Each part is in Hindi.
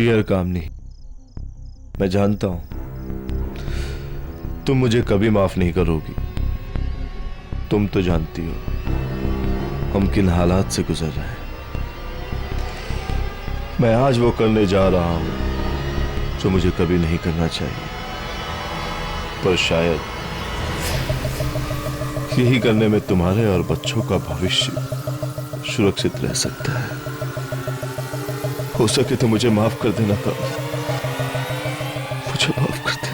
डियर कामनी, मैं जानता हूं तुम मुझे कभी माफ नहीं करोगी। तुम तो जानती हो हम किन हालात से गुजर रहे हैं। मैं आज वो करने जा रहा हूं जो मुझे कभी नहीं करना चाहिए, पर शायद यही करने में तुम्हारे और बच्चों का भविष्य सुरक्षित रह सकता है। हो सके तो मुझे माफ कर देना कामनी, मुझे माफ कर देना।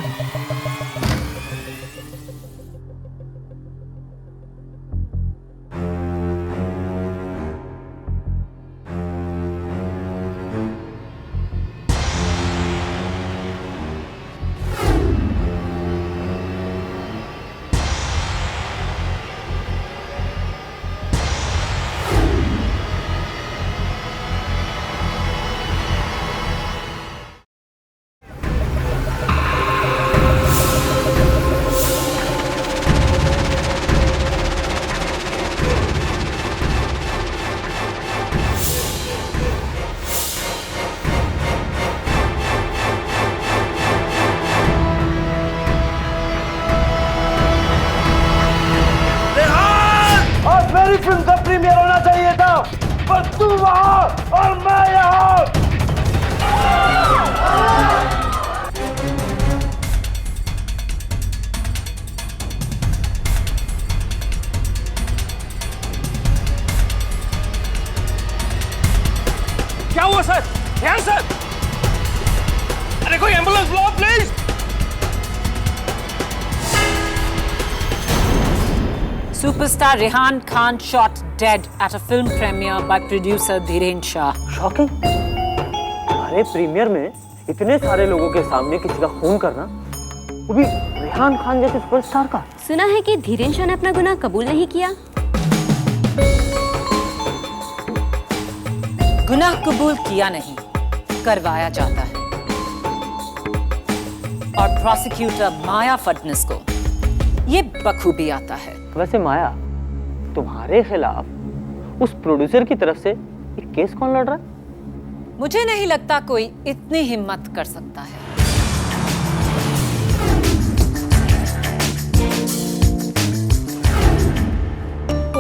फिल्म का प्रीमियर होना चाहिए था, पर तू वहां और मैं यहां। क्या हुआ सर? ध्यान सर, अरे कोई एम्बुलेंस बुलाओ please. Superstar Rehan Khan shot dead at a film premiere by producer Dhiren Shah. Shocking. अरे प्रीमियर में इतने सारे लोगों के सामने किसी का खून करना, वो भी रेहान खान जैसे सुपरस्टार का। सुना है कि धीरेन शाह ने अपना गुनाह कबूल नहीं किया। गुनाह कबूल किया नहीं, करवाया जाता है। और प्रोसिक्यूटर माया फडनिस को ये बखूबी आता है। वैसे माया, तुम्हारे खिलाफ उस प्रोड्यूसर की तरफ से एक केस कौन लड़ रहा है? मुझे नहीं लगता कोई इतनी हिम्मत कर सकता है।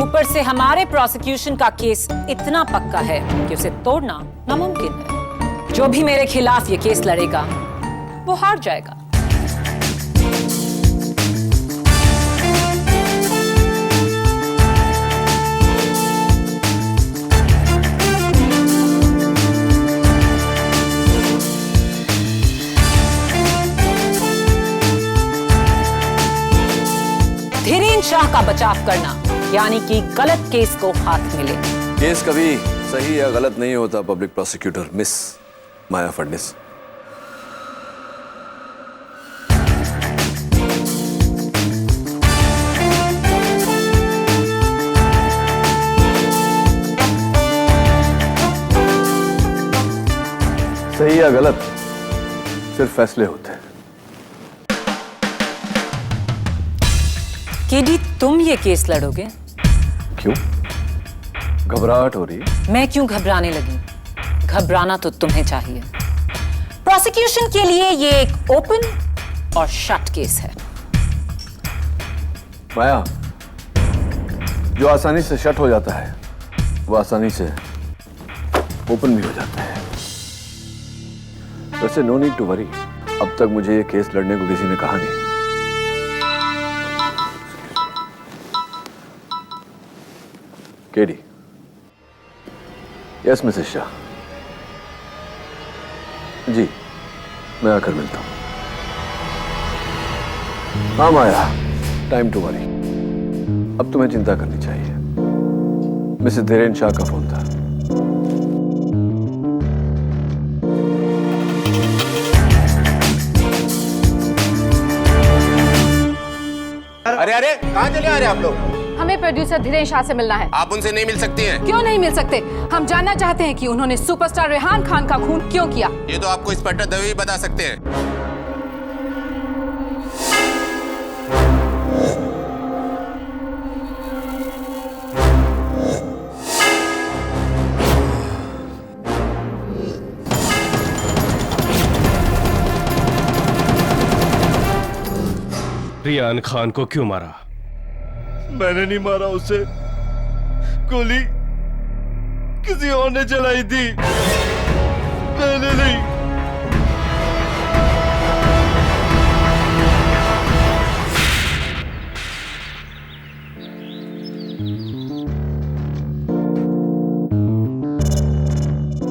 ऊपर से हमारे प्रोसिक्यूशन का केस इतना पक्का है कि उसे तोड़ना नामुमकिन है। जो भी मेरे खिलाफ ये केस लड़ेगा वो हार जाएगा। धीरेन शाह का बचाव करना यानी कि गलत केस को हाथ मिले। केस कभी सही या गलत नहीं होता public prosecutor miss Maya Phadnis. सही या गलत सिर्फ फैसले होते हैं। केडी, तुम ये केस लड़ोगे? क्यों? घबराहट हो रही है? मैं क्यों घबराने लगी? घबराना तो तुम्हें चाहिए। प्रोसिक्यूशन के लिए ये एक ओपन और शट केस है। माया, जो आसानी से शट हो जाता है वो आसानी से ओपन भी हो जाता है। वैसे नो नीड टू वरी, अब तक मुझे ये केस लड़ने को किसी ने कहा नहीं। केडी। Yes Mrs Shah. जी, मैं आकर मिलता हूं। हाँ माया, टाइम टू वरी। अब तुम्हें चिंता करनी चाहिए। मिसेस धीरेन शाह का फोन था। अरे अरे, कहाँ चले आ रहे हैं आप लोग? हमें प्रोड्यूसर धीरेन शाह से मिलना है। आप उनसे नहीं मिल सकती हैं। क्यों नहीं मिल सकते? हम जानना चाहते हैं कि उन्होंने सुपरस्टार रेहान खान का खून क्यों किया। ये तो आपको इंस्पेक्टर दवे ही बता सकते हैं। रियान खान को क्यों मारा? मैंने नहीं मारा उसे, गोली किसी और ने चलाई थी, मैंने नहीं।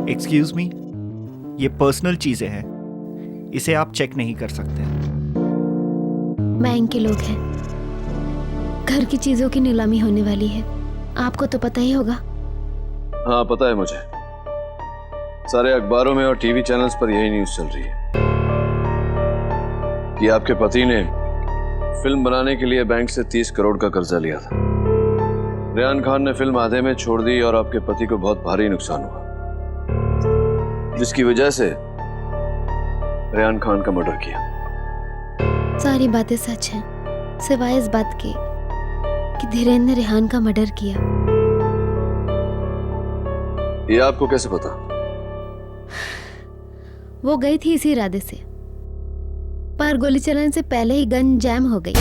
एक्सक्यूज मी, ये पर्सनल चीजें हैं, इसे आप चेक नहीं कर सकते। बैंक के लोग हैं, घर की चीजों की नीलामी होने वाली है, आपको तो पता ही होगा। हाँ पता है मुझे, सारे अखबारों में और टीवी चैनल्स पर यही न्यूज़ चल रही है कि आपके पति ने फिल्म बनाने के लिए बैंक से 30 करोड़ का कर्जा लिया था। रेहान खान ने फिल्म आधे में छोड़ दी और आपके पति को बहुत भारी नुकसान हुआ, जिसकी वजह से रेहान खान का मर्डर किया। सारी बातें सच हैं, सिवाय इस बात के कि धीरेन ने रेहान का मर्डर किया। ये आपको कैसे पता? वो गई थी इसी इरादे से, पर गोली चलाने से पहले ही गन जैम हो गई।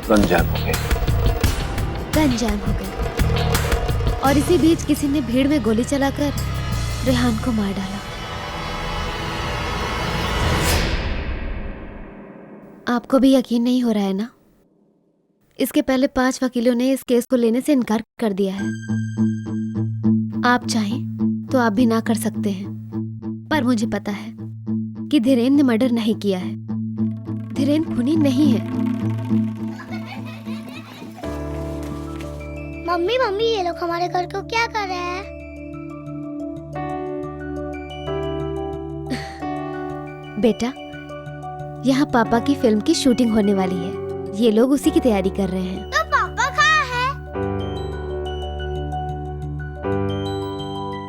गन जैम हो गई। गन जैम हो गई और इसी बीच किसी ने भीड़ में गोली चलाकर रेहान को मार डाला। आपको भी यकीन नहीं हो रहा है ना? इसके पहले 5 वकीलों ने इस केस को लेने से इनकार कर दिया है। आप चाहें तो आप भी ना कर सकते हैं, पर मुझे पता है कि धीरेन ने मर्डर नहीं किया है। धीरेन खूनी नहीं है। मम्मी मम्मी, ये लोग हमारे घर को क्या कर रहे हैं? बेटा, यहाँ पापा की फिल्म की शूटिंग होने वाली है, ये लोग उसी की तैयारी कर रहे हैं। तो पापा कहाँ है?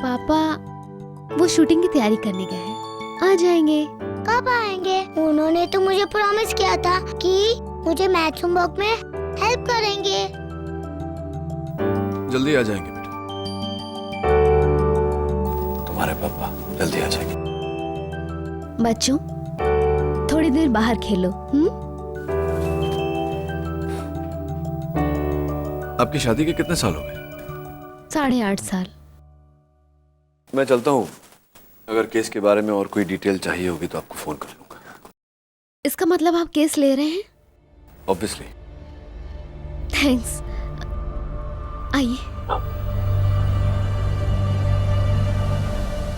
पापा वो शूटिंग की तैयारी करने गए हैं, आ जाएंगे। कब आएंगे? उन्होंने तो मुझे प्रॉमिस किया था कि मुझे मैथ्स होमवर्क में हेल्प करेंगे। जल्दी आ जाएंगे बेटा, तुम्हारे पापा जल्दी आ जाएंगे। बच्चों, थोड़ी देर बाहर खेलो। आपकी शादी के कितने साल हो गए? 8.5 साल। मैं चलता हूँ, अगर केस के बारे में और कोई डिटेल चाहिए होगी तो आपको फोन कर लूंगा। इसका मतलब आप केस ले रहे हैं? ऑब्वियसली। थैंक्स। आइए।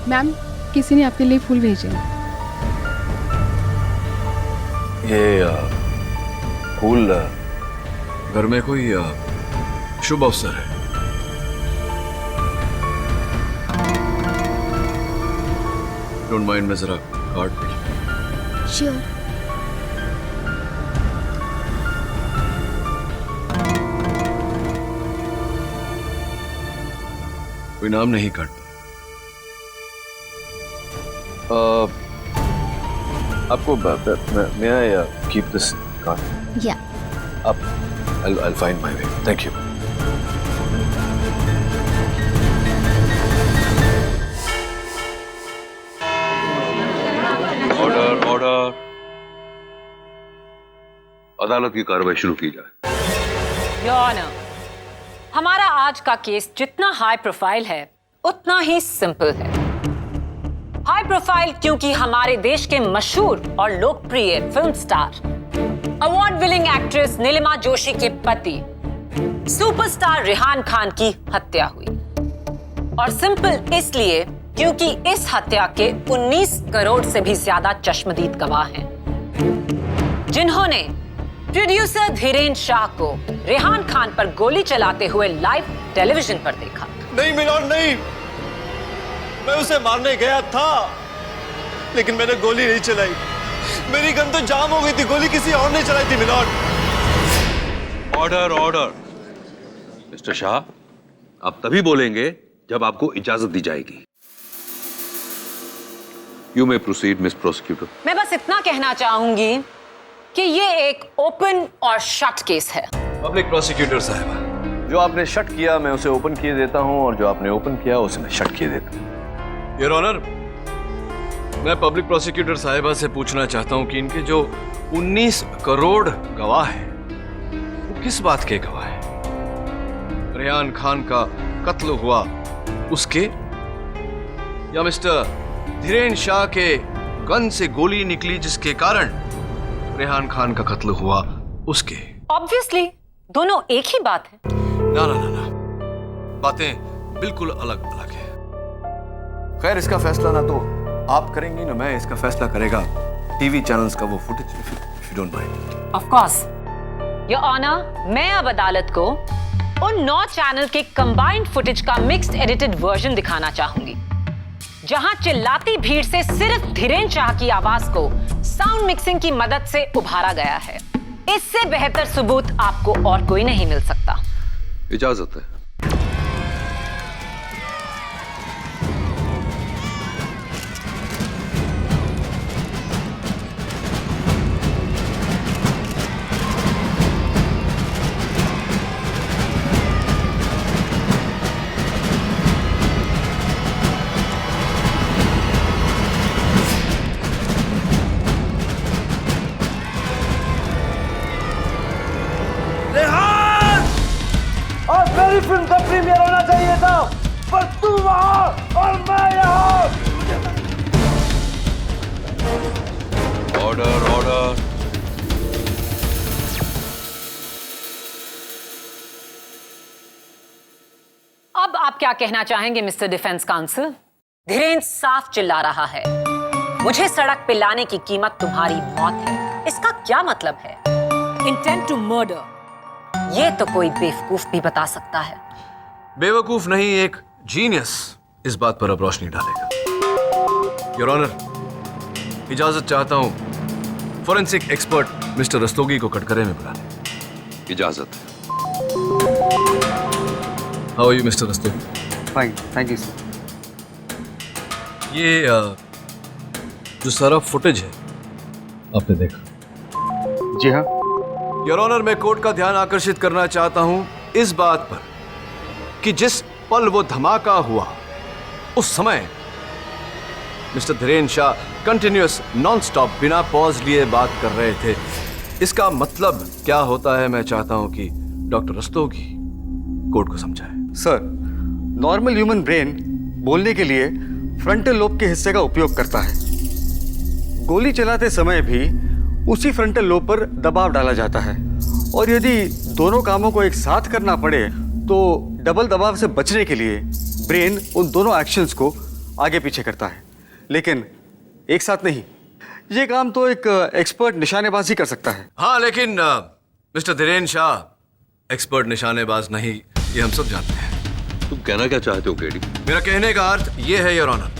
मैम, किसी ने आपके लिए फूल भेजे हैं। ये फूल घर में कोई शुभ अवसर है? डोंट माइंड, मैं जरा कार्ड पे। श्योर। कोई नाम नहीं कार्ड पर। आपको may I keep this card? Yeah. I'll find my way. Thank you. Order. अदालत की कार्रवाई शुरू की जाए। योर ऑनर, हमारा आज का केस जितना हाई प्रोफाइल है उतना ही सिंपल है। हाई प्रोफाइल क्योंकि हमारे देश के मशहूर और लोकप्रिय film star, award winning actress Neelima Joshi के पति सुपरस्टार रेहान खान की हत्या हुई, और सिंपल इसलिए क्योंकि इस हत्या के 19 करोड़ से भी ज्यादा चश्मदीद गवाह हैं, जिन्होंने प्रोड्यूसर धीरेन शाह को रेहान खान पर गोली चलाते हुए लाइव टेलीविजन पर देखा। नहीं मिलोन, नहीं, मैं उसे मारने गया था, लेकिन मैंने गोली नहीं चलाई। मेरी गन तो जाम हो गई थी, गोली किसी और ने चलाई थी मिलोन। ऑर्डर। मिस्टर शाह, आप तभी बोलेंगे जब आपको इजाजत दी जाएगी। You may proceed miss prosecutor. मैं बस इतना कहना चाहूंगी कि ये एक ओपन और शट केस है। पब्लिक प्रोसिक्यूटर साहब, जो आपने शट किया मैं उसे ओपन किए देता हूं और जो आपने ओपन किया उसे मैं शट किए देता हूं। योर ऑनर, मैं पब्लिक प्रोसिक्यूटर साहिबा से पूछना चाहता हूं कि इनके जो 19 करोड़ गवाह हैं वो किस बात के गवाह हैं? रेहान खान का कत्ल हुआ उसके, या मिस्टर धीरेन शाह के गन से गोली निकली जिसके कारण रेहान खान का कत्ल हुआ उसके? ऑब्वियसली दोनों एक ही बात है। ना ना ना ना, बातें बिल्कुल अलग अलग है। खैर, इसका फैसला ना तो आप करेंगी ना मैं, इसका फैसला करेगा टीवी चैनल्स का वो footage, if you don't mind. Of course your honour, मैं अब अदालत को उन 9 चैनल के कंबाइंड फुटेज का मिक्स्ड एडिटेड वर्जन दिखाना चाहूंगी, जहां चिल्लाती भीड़ से सिर्फ धीरेन शाह की आवाज को साउंड मिक्सिंग की मदद से उभारा गया है। इससे बेहतर सबूत आपको और कोई नहीं मिल सकता। इजाजत है। और मेरी फिल्म का प्रीमियर होना चाहिए था, पर तू वहां और मैं यहाँ। Order order. अब आप क्या कहना चाहेंगे मिस्टर डिफेंस काउंसिल? धीरेन साफ चिल्ला रहा है, मुझे सड़क पे लाने की कीमत तुम्हारी मौत है। इसका क्या मतलब है? Intent to murder. ये तो कोई बेवकूफ भी बता सकता है। बेवकूफ नहीं, एक जीनियस इस बात पर अब रोशनी डालेगा। योर ऑनर, इजाजत चाहता हूं फोरेंसिक एक्सपर्ट मिस्टर रस्तोगी को कटघरे में बुलाने। इजाजत। How are you mister Rastogi? Fine, thank you sir. ये जो सारा फुटेज है आपने देखा? जी हाँ। योर ऑनर, मैं कोर्ट का ध्यान आकर्षित करना चाहता हूं इस बात पर कि जिस पल वो धमाका हुआ उस समय mister Dhiren Shah continuous non stop बिना पॉज लिए बात कर रहे थे। इसका मतलब क्या होता है मैं चाहता हूं कि डॉक्टर रस्तोगी कोर्ट को समझाए। सर, नॉर्मल ह्यूमन ब्रेन बोलने के लिए फ्रंटल लोब के हिस्से का उपयोग करता है। गोली चलाते समय भी उसी फ्रंटल लोब पर दबाव डाला जाता है, और यदि दोनों कामों को एक साथ करना पड़े तो डबल दबाव से बचने के लिए ब्रेन उन दोनों एक्शंस को आगे पीछे करता है, लेकिन एक साथ नहीं। ये काम तो एक एक्सपर्ट निशानेबाज ही कर सकता है। हाँ, लेकिन मिस्टर धीरेन शाह एक्सपर्ट निशानेबाज नहीं, ये हम सब जानते हैं। तुम कहना क्या चाहते हो केडी? मेरा कहने का अर्थ यह है योर ऑनर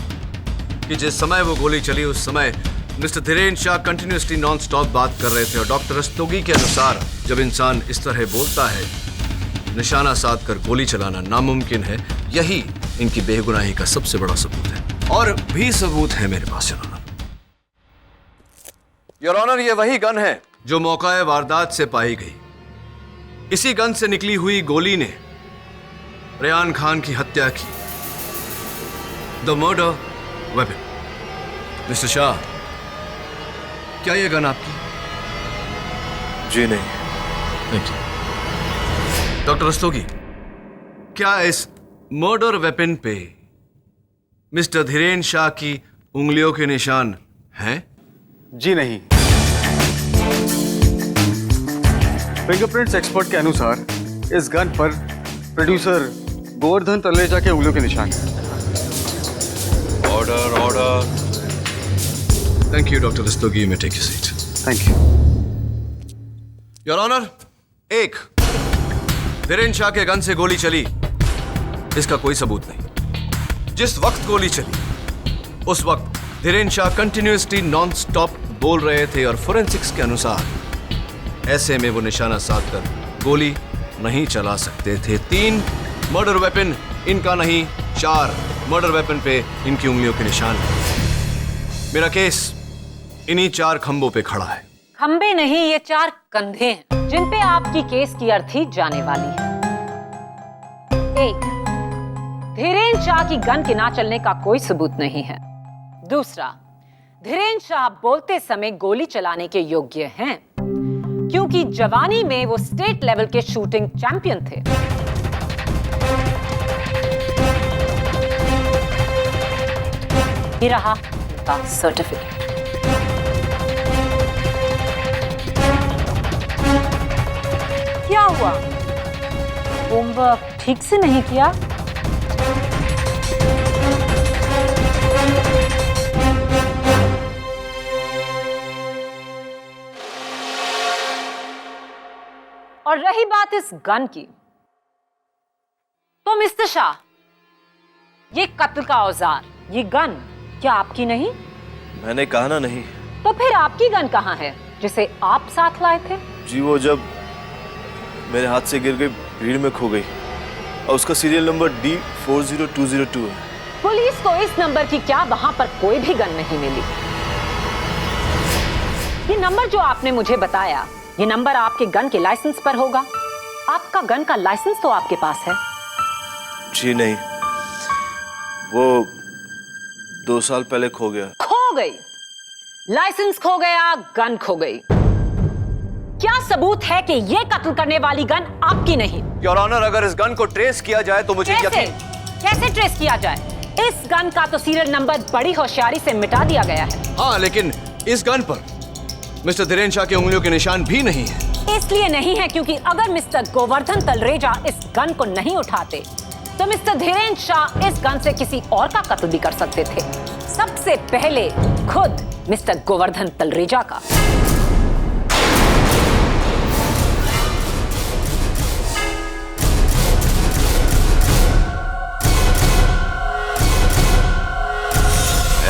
कि जिस समय वो गोली चली उस समय mister Dhiren Shah continuously non stop बात कर रहे थे, और डॉक्टर रस्तोगी के अनुसार जब इंसान इस तरह बोलता है, निशाना साध कर गोली चलाना नामुमकिन है। यही इनकी बेगुनाही का सबसे बड़ा सबूत है, और भी सबूत है मेरे पास योर ऑनर। योर ऑनर, ये वही गन है जो मौका वारदात से पाई गई। इसी गन से निकली हुई गोली ने रेहान खान की हत्या की। The murder weapon. Mister Shah, क्या यह गन आपकी? जी नहीं। Thank you. डॉक्टर रस्तोगी, क्या इस मर्डर वेपन पे मिस्टर धीरेन शाह की उंगलियों के निशान हैं? जी नहीं। फिंगरप्रिंट्स एक्सपर्ट के अनुसार इस गन पर प्रोड्यूसर गोवर्धन तलेजा के उंगलियों के निशान हैं। Order order. Thank you doctor Rastogi, you may take your seat. Thank you. Your honour, एक धीरेन शाह के गन से गोली चली इसका कोई सबूत नहीं। जिस वक्त गोली चली उस वक्त Dhiren Shah continuously non stop बोल रहे थे, और फोरेंसिक्स के अनुसार ऐसे में वो निशाना साध कर गोली नहीं चला सकते थे। 3 मर्डर वेपन इनका नहीं, 4 मर्डर वेपन पे इनकी उंगलियों के निशान हैं। मेरा केस इन्हीं 4 खंभों पे खड़ा है। खंबे नहीं, ये 4 कंधे हैं जिन पे आपकी केस की अर्थी जाने वाली है। एक, धीरेन्द्र शाह की गन के ना चलने का कोई सबूत नहीं है। दूसरा, धीरेन्द्र शाह बोलते समय गोली चलाने के योग्य हैं, क्योंकि जवानी में वो स्टेट लेवल के शूटिंग चैंपियन थे। ये रहा उनका सर्टिफिकेट। क्या हुआ? होमवर्क ठीक से नहीं किया? और रही बात इस गन की, तो मिस्टर शाह, ये कत्ल का औजार, ये गन क्या आपकी नहीं? मैंने कहा ना नहीं। तो फिर आपकी गन कहाँ है जिसे आप साथ लाए थे? जी वो जब मेरे हाथ से गिर गई, भीड़ में खो गई, और उसका सीरियल नंबर D40202 है। पुलिस को इस नंबर की क्या वहां पर कोई भी गन नहीं मिली। ये नंबर जो आपने मुझे बताया, ये नंबर आपके गन के लाइसेंस पर होगा। आपका गन का लाइसेंस तो आपके पास है। जी नहीं, वो 2 साल पहले खो गया। खो गई? लाइसेंस खो गया, गन खो गई। क्या सबूत है कि ये कत्ल करने वाली गन आपकी नहीं? योर ऑनर, अगर इस गन को ट्रेस किया जाए तो मुझे कैसे ट्रेस किया जाए? इस गन का तो सीरियल नंबर बड़ी होशियारी से मिटा दिया गया है। हाँ, लेकिन इस गन पर मिस्टर धीरेन्द्र शाह की उंगलियों के निशान भी नहीं है। इसलिए नहीं है क्योंकि अगर मिस्टर गोवर्धन तलरेजा इस गन को नहीं उठाते तो मिस्टर धीरेन्द्र शाह इस गन से किसी और का कत्ल भी कर सकते थे। सबसे पहले खुद मिस्टर गोवर्धन तलरेजा का।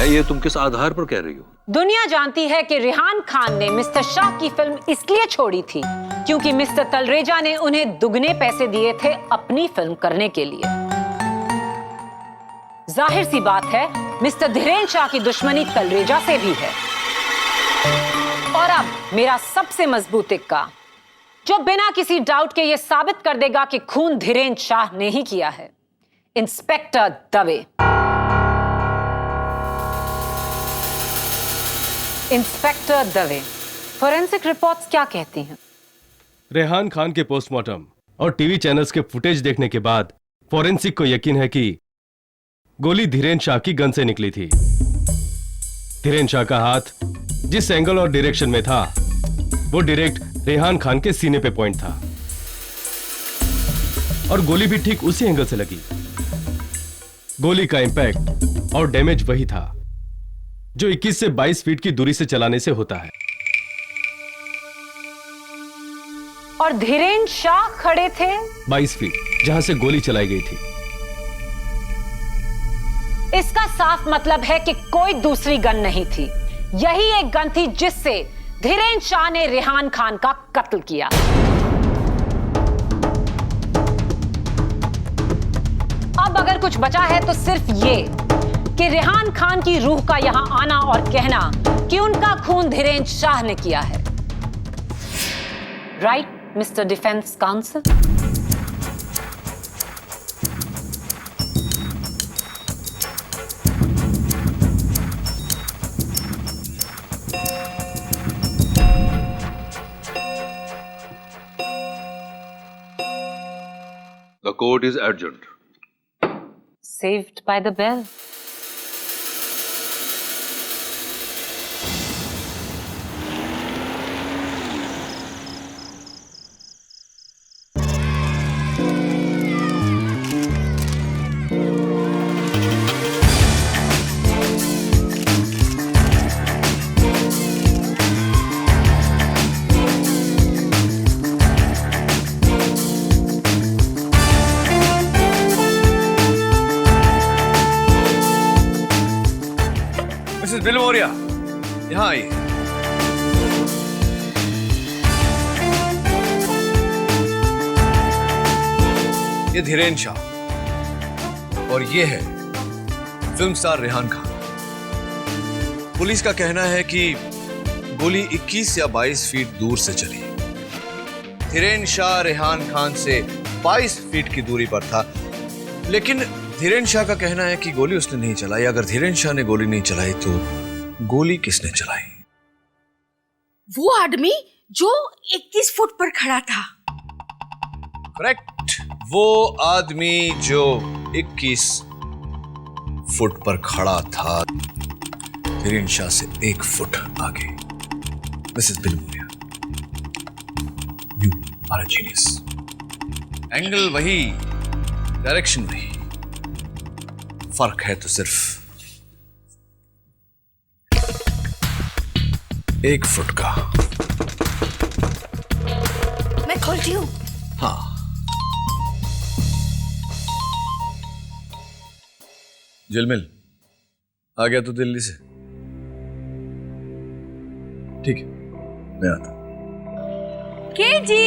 ये तुम किस आधार पर कह रही हो? दुनिया जानती है कि रेहान खान ने मिस्टर शाह की फिल्म इसलिए छोड़ी थी क्योंकि मिस्टर तलरेजा ने उन्हें दुगने पैसे दिए थे अपनी फिल्म करने के लिए। जाहिर सी बात है, मिस्टर धीरेन्द्र शाह की दुश्मनी तलरेजा से भी है। और अब मेरा सबसे मजबूत इक्का, जो बिना किसी डाउट के यह साबित कर देगा कि खून धीरेन्द्र शाह ने ही किया है। Inspector Dave. Inspector Dave, forensic reports क्या कहती हैं? रेहान खान के पोस्टमार्टम और टीवी चैनल्स के फुटेज देखने के बाद फोरेंसिक को यकीन है कि गोली धीरेन्द्र शाह की गन से निकली थी। धीरेन्द्र शाह का हाथ जिस एंगल और डायरेक्शन में था वो डायरेक्ट रेहान खान के सीने पे पॉइंट था और गोली भी ठीक उसी एंगल से लगी। गोली का इंपैक्ट और डैमेज वही था जो 21 से 22 फीट की दूरी से चलाने से होता है। और धीरेन्द्र शाह खड़े थे 22 फीट जहां से गोली चलाई गई थी। इसका साफ मतलब है कि कोई दूसरी गन नहीं थी। यही एक गन थी जिससे धीरेन्द्र शाह ने रेहान खान का कत्ल किया। अब अगर कुछ बचा है तो सिर्फ ये कि रेहान खान की रूह का यहां आना और कहना कि उनका खून धीरेन्द्र शाह ने किया है। Right, mister defence council? The court is adjourned. Saved by the bell. Bill Maurya, यहां आइए। ये धीरेन्द्र शाह और ये है film star Rehan Khan. Police का कहना है कि गोली 21 या 22 फीट दूर से चली। धीरेन्द्र शाह रेहान खान से 22 फीट की दूरी पर था लेकिन धीरेन शाह का कहना है कि गोली उसने नहीं चलाई। अगर धीरेन शाह ने गोली नहीं चलाई तो गोली किसने चलाई? वो आदमी जो 21 फुट पर खड़ा था। करेक्ट, वो आदमी जो 21 फुट पर खड़ा था, धीरेन शाह से 1 फुट आगे। Mrs Bilimoria, you are a genius. Angle वही, डायरेक्शन वही, फर्क है तो सिर्फ 1 फुट का। मैं खोलती हूँ। हाँ, जिलमिल आ गया तो दिल्ली से? ठीक है, मैं आता हूं। के जी,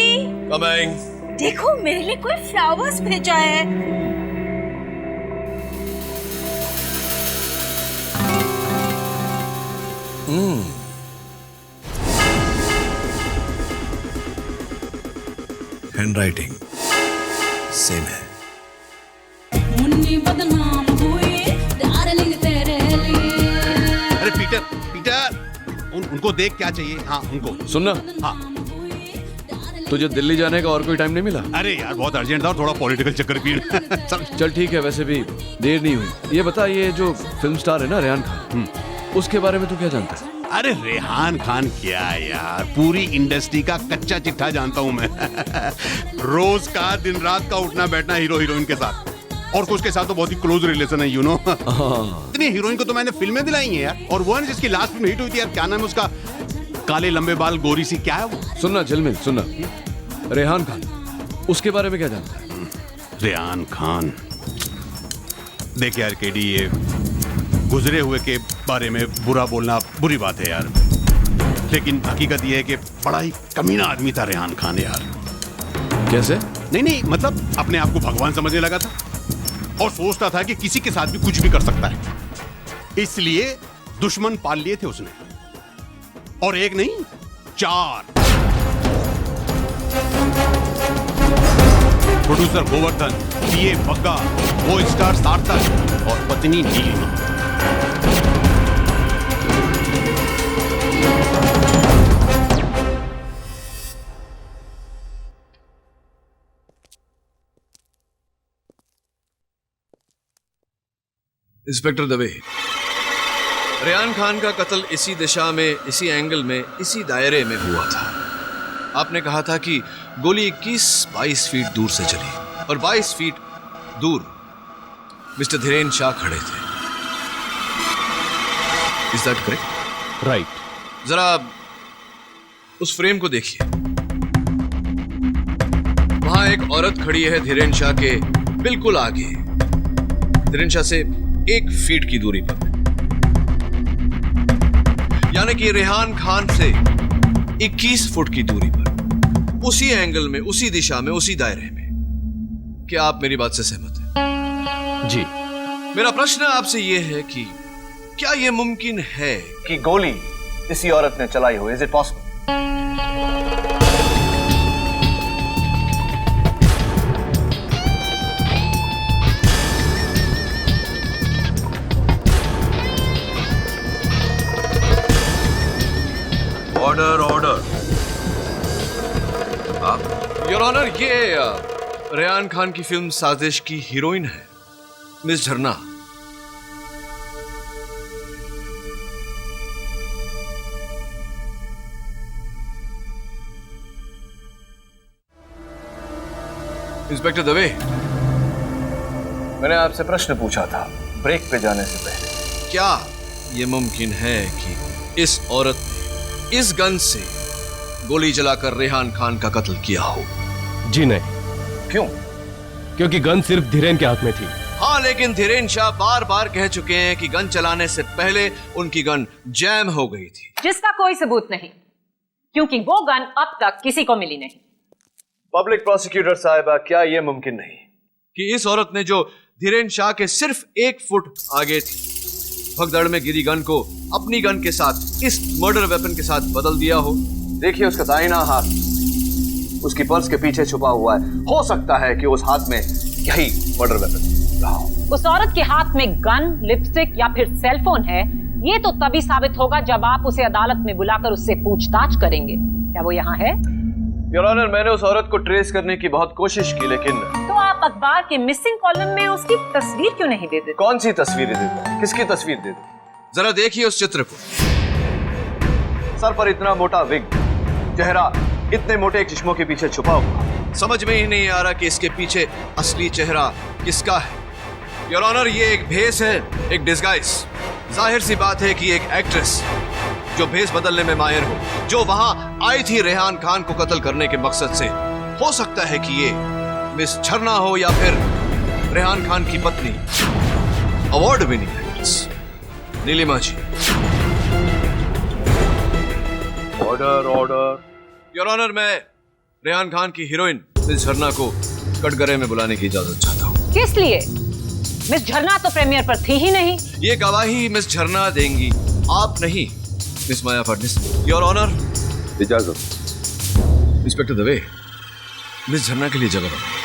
कमिंग। देखो मेरे लिए कोई फ्लावर्स भेजा है। हैंडराइटिंग सेम है। अरे पीटर, पीटर, उनको देख क्या चाहिए? हाँ उनको सुनना। हाँ, तुझे दिल्ली जाने का और कोई टाइम नहीं मिला? अरे यार बहुत अर्जेंट था और थोड़ा पॉलिटिकल चक्कर भी। चल ठीक है, वैसे भी देर नहीं हुई। ये बता, ये जो फिल्म स्टार है ना रेहान खान, उसके बारे में तू क्या जानता है? अरे रेहान खान क्या यार, पूरी इंडस्ट्री का कच्चा चिट्ठा जानता हूं मैं। रोज का दिन रात का उठना बैठना हीरो हीरोइन के साथ, और उसके साथ तो बहुत ही क्लोज रिलेशन है, यू नो। इतनी हीरोइन को तो मैंने फिल्में दिलाई हैं यार। और वो है जिसकी लास्ट फिल्म हिट हुई थी यार, क्या नाम है उसका, काले लंबे बाल गोरी सी, क्या है वो? सुनना झलमिल, सुनना, रेहान खान, उसके बारे में क्या जानता है? रेहान खान, देख यार केडी, ये गुजरे हुए के बारे में बुरा बोलना बुरी बात है यार, लेकिन हकीकत ये है कि बड़ा ही कमीना आदमी था रेहान खान यार। कैसे? नहीं, मतलब अपने आप को भगवान समझने लगा था और सोचता था कि किसी के साथ भी कुछ भी कर सकता है, इसलिए दुश्मन पाल लिए थे उसने, और एक नहीं 4। प्रोड्यूसर गोवर्धन, पीए बग्गा, वो स्टार सार्थक और पत्नी नीलिमा। इंस्पेक्टर दवे, रेहान खान का कत्ल इसी दिशा में, इसी एंगल में, इसी दायरे में हुआ था। आपने कहा था कि गोली 21-22 फीट दूर से चली और 22 फीट दूर मिस्टर धीरेन शाह खड़े थे। Is that correct? राइट। जरा उस फ्रेम को देखिए। वहां एक औरत खड़ी है धीरेन शाह के बिल्कुल आगे, धीरेन शाह से 1 फीट की दूरी पर, यानी कि रेहान खान से 21 फुट की दूरी पर, उसी एंगल में, उसी दिशा में, उसी दायरे में। क्या आप मेरी बात से सहमत हैं? जी। मेरा प्रश्न आपसे यह है कि क्या यह मुमकिन है कि गोली इसी औरत ने चलाई हो? Is it possible? Order order. Your honour, ये रेहान खान की फिल्म साजिश की हीरोइन है मिस झरना। इंस्पेक्टर दवे, मैंने आपसे प्रश्न पूछा था ब्रेक पे जाने से पहले, क्या यह मुमकिन है कि इस औरत ने इस गन से गोली चलाकर रेहान खान का कत्ल किया हो? जी नहीं। क्यों? क्योंकि गन सिर्फ धीरेन के हाथ में थी। हाँ, लेकिन धीरेन शाह बार बार कह चुके हैं कि गन चलाने से पहले उनकी गन जैम हो गई थी, जिसका कोई सबूत नहीं, क्योंकि वो गन अब तक किसी को मिली नहीं। पब्लिक प्रोसिक्यूटर साहिबा, क्या यह मुमकिन नहीं कि इस औरत ने जो धीरेन शाह के सिर्फ 1 फुट आगे थी, भगदड़ में गिरी गन को अपनी गन के साथ, इस मर्डर वेपन के साथ बदल दिया हो? देखिए, उसका दाहिना हाथ उसकी पर्स के पीछे छुपा हुआ है। हो सकता है कि उस हाथ में यही मर्डर वेपन। उस औरत के हाथ में गन, लिपस्टिक या फिर सेलफोन है, ये तो तभी साबित होगा जब आप उसे अदालत में बुलाकर उससे पूछताछ करेंगे। क्या वो यहाँ है? योर ऑनर, मैंने उस औरत को ट्रेस करने की बहुत कोशिश की, लेकिन तो आप अखबार के मिसिंग कॉलम में उसकी तस्वीर क्यों नहीं दे देते? कौन सी तस्वीरें दे दूं? किसकी तस्वीर दे दूं? जरा देखिए उस चित्र को। सर पर इतना मोटा विग, चेहरा इतने मोटे चश्मों के पीछे छुपा हुआ, समझ में ही नहीं आ रहा कि इसके पीछे असली चेहरा किसका है। योर ऑनर, ये एक भेस है, एक डिस्गाइज। जाहिर सी बात है कि एक एक्ट्रेस जो भेस बदलने में माहिर हो, जो वहां आई थी रेहान खान को कत्ल करने के मकसद से, हो सकता है कि ये मिस झरना हो या फिर रेहान खान की पत्नी, award winning actress Neelima ji. Order order. Your honour, मैं रेहान खान की हीरोइन मिस झरना को कटघरे में बुलाने की इजाजत चाहता हूँ। किस लिए? मिस झरना तो प्रीमियर पर थी ही नहीं। ये गवाही मिस झरना देंगी, आप नहीं, miss Maya Phadnis. Your honour, इजाजत। इंस्पेक्टर दवे, मिस झरना के लिए जगह बनाओ।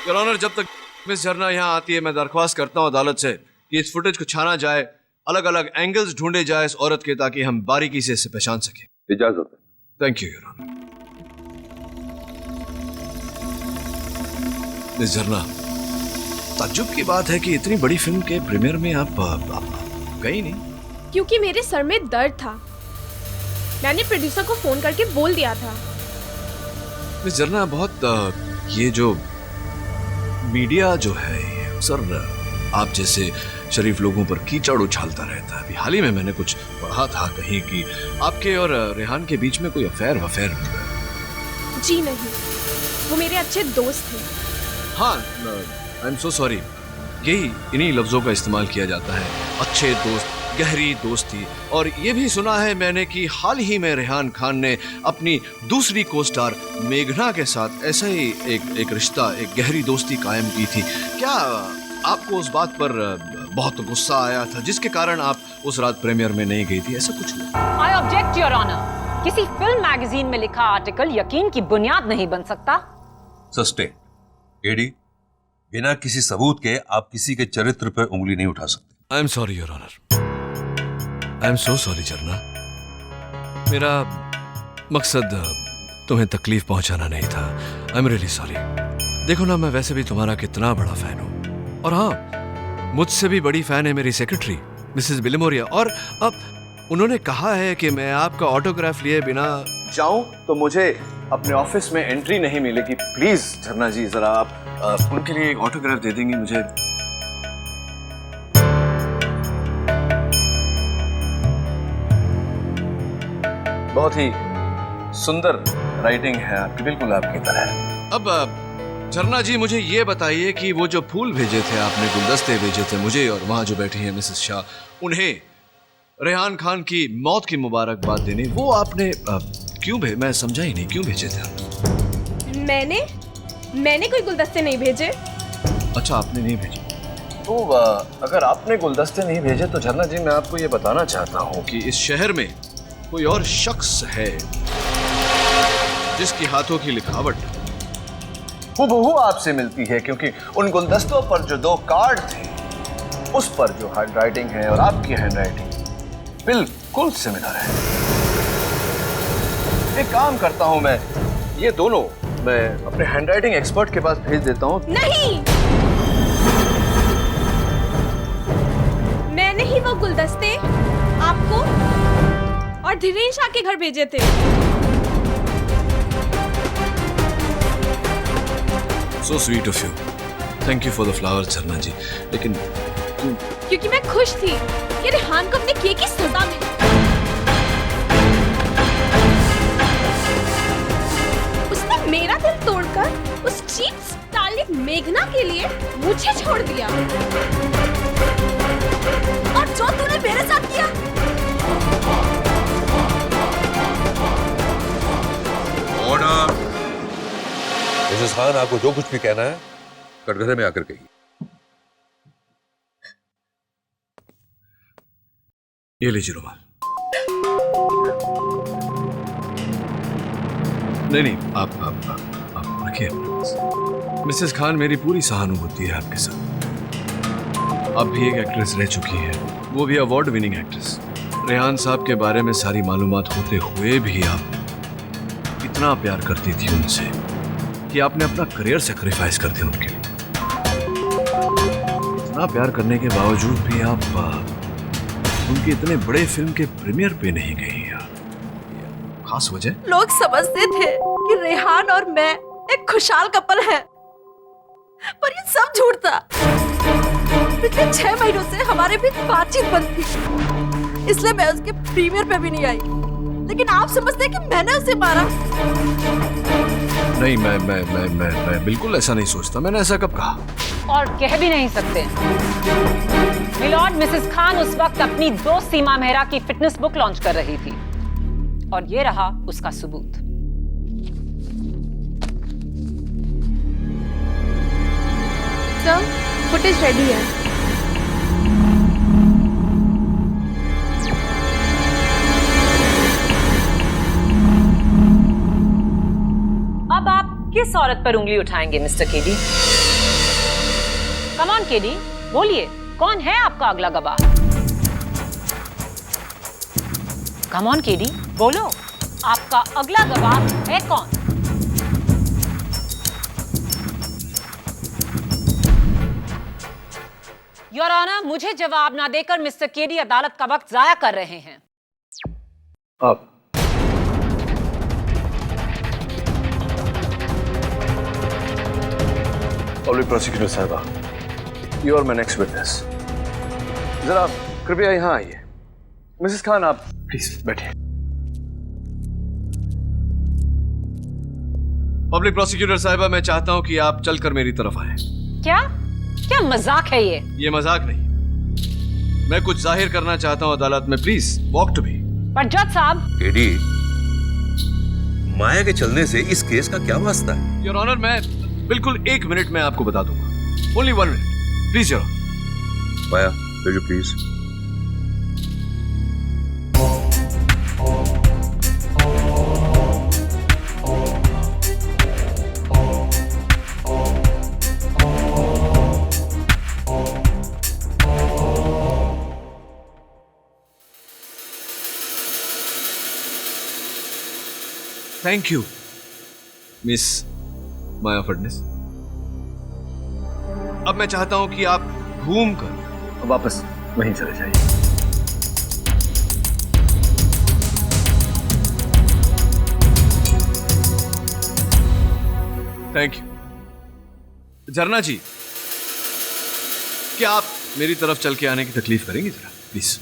योर ऑनर, जब तक मिस झरना यहाँ आती है, मैं दरख्वास्त करता हूँ अदालत से कि इस फुटेज को छाना जाए, अलग अलग एंगल्स ढूंढे जाए इस औरत के, ताकि हम बारीकी से इसे पहचान सकें। इजाजत। Thank you your honour. Miss Jharna, ताज्जुब की बात है कि इतनी बड़ी फिल्म के प्रीमियर में आप गई नहीं। क्योंकि मेरे सर में दर्द था। मैंने प्रोड्यूसर को फोन करके बोल दिया था। मिस झरना, बहुत ये जो मीडिया जो है, ये अक्सर आप जैसे शरीफ लोगों पर कीचड़ उछालता रहता है। अभी हाल ही में मैंने कुछ पढ़ा था कहीं कि आपके और रेहान के बीच में कोई अफेयर वफेयर हुआ। जी नहीं, वो मेरे अच्छे दोस्त थे। हाँ, आई एम सो सॉरी। यही इन्हीं लफ्जों का इस्तेमाल किया जाता है, अच्छे दोस्त, गहरी दोस्ती। और ये भी सुना है मैंने कि हाल ही में रेहान खान ने अपनी दूसरी को स्टार मेघना के साथ ऐसा ही एक रिश्ता, एक गहरी दोस्ती कायम की थी। क्या आपको उस बात पर बहुत गुस्सा आया था जिसके कारण आप उस रात प्रीमियर में नहीं गई थी? ऐसा कुछ हुआ? I object your honour. किसी फिल्म मैगजीन में लिखा आर्टिकल यकीन की बुनियाद नहीं बन सकता। सस्टेन। एडी, बिना किसी सबूत के आप किसी के चरित्र पर उंगली नहीं उठा सकते। I am sorry your honour. I am so sorry Jharna. मेरा मकसद तुम्हें तकलीफ पहुंचाना नहीं था। I am really sorry. देखो ना, मैं वैसे भी तुम्हारा कितना बड़ा फैन हूं, और हाँ, मुझसे भी बड़ी फैन है मेरी सेक्रेटरी मिसेस बिलिमोरिया। और अब उन्होंने कहा है कि मैं आपका ऑटोग्राफ लिए बिना जाऊं तो मुझे अपने ऑफिस में एंट्री नहीं मिलेगी। प्लीज झरना जी, जरा आप उनके लिए एक ऑटोग्राफ दे देंगी मुझे? बहुत ही सुंदर राइटिंग है आपकी, बिल्कुल आपकी तरह। अब झरना जी, मुझे ये बताइए कि वो जो फूल भेजे थे आपने, गुलदस्ते भेजे थे मुझे और वहां जो बैठी हैं मिसेस शाह, उन्हें रेहान खान की मौत की मुबारकबाद देने, वो आपने क्यों मैं समझा ही नहीं, क्यों भेजे थे? मैंने कोई गुलदस्ते नहीं भेजे। अच्छा, आपने नहीं भेजे। तो अगर आपने गुलदस्ते नहीं भेजे तो झरना जी, मैं आपको ये बताना चाहता हूँ कि इस शहर में कोई और शख्स है जिसकी हाथों की लिखावट हूबहू आपसे मिलती है, क्योंकि उन गुलदस्तों पर जो 2 कार्ड थे, उस पर जो हैंडराइटिंग है और आपकी हैंडराइटिंग बिल्कुल सिमिलर है। एक काम करता हूं, मैं ये दोनों मैं अपने हैंडराइटिंग एक्सपर्ट के पास भेज देता हूं। नहीं, मैंने ही वो गुलदस्ते आपको और धीरेन शाह के घर भेजे थे। So sweet of you. Thank you for the flowers, झरना जी। लेकिन क्योंकि मैं खुश थी कि रेहान को अपने किए की सजा मिली। उसने मेरा दिल तोड़कर उस चीप स्टारलेट मेघना के लिए मुझे छोड़ दिया। और जो तूने मेरे साथ किया, ऑर्डर। मिसेस खान, आपको जो कुछ भी कहना है कटघरे में आकर कहिए। ये लीजिए रुमाल। नहीं, आप रखिए। मिसेस खान, मेरी पूरी सहानुभूति है आपके साथ। आप भी एक एक्ट्रेस रह चुकी हैं, वो भी अवार्ड विनिंग एक्ट्रेस। रेहान साहब के बारे में सारी मालूमात होते हुए भी आप इतना प्यार करती थी उनसे कि आपने अपना करियर सेक्रीफाइस कर दिया उनके लिए। इतना प्यार करने के बावजूद भी आप उनके इतने बड़े फिल्म के प्रीमियर पे नहीं गई यार। खास वजह? लोग समझते थे कि रेहान और मैं एक खुशहाल कपल है, पर ये सब झूठ था। पिछले 6 महीनों से हमारे बीच बातचीत बंद थी, इसलिए मैं उसके प्रीमियर पे भी नहीं आई। लेकिन आप समझते हैं कि मैंने उसे मारा? नहीं, मैं बिल्कुल ऐसा नहीं सोचता। मैंने ऐसा कब कहा? और कह भी नहीं सकते। मिलॉर्ड, मिसेस खान उस वक्त अपनी दोस्त सीमा मेहरा की फिटनेस बुक लॉन्च कर रही थी, और ये रहा उसका सबूत। सर, फुटेज रेडी है। अब आप किस औरत पर उंगली उठाएंगे mister KD? Come on KD, बोलिए, कौन है आपका अगला गवाह? कम ऑन केडी, बोलो, आपका अगला गवाह है कौन? योर ऑनर, मुझे जवाब ना देकर मिस्टर केडी अदालत का वक्त जाया कर रहे हैं। आप पब्लिक प्रोसिक्यूटर साहबा, you are my next witness. जरा कृपया यहां आइए। मिसेस खान, आप प्लीज बैठिए। पब्लिक प्रोसिक्यूटर साहबा, मैं चाहता हूं कि आप चलकर मेरी तरफ आए। क्या क्या मजाक है ये? ये मजाक नहीं, मैं कुछ जाहिर करना चाहता हूं अदालत में। Please walk to me. पर जज साहब, केडी, माया के चलने से इस केस का क्या वास्ता है? योर ऑनर, मैं बिल्कुल 1 मिनट में आपको बता दूंगा। Only 1 minute please your honour. Maya, will you please? Thank you miss Maya Phadnis. अब मैं चाहता हूं कि आप घूमकर वापस वहीं चले जाइए। Thank you. झरना जी, क्या आप मेरी तरफ चल के आने की तकलीफ करेंगे जरा please?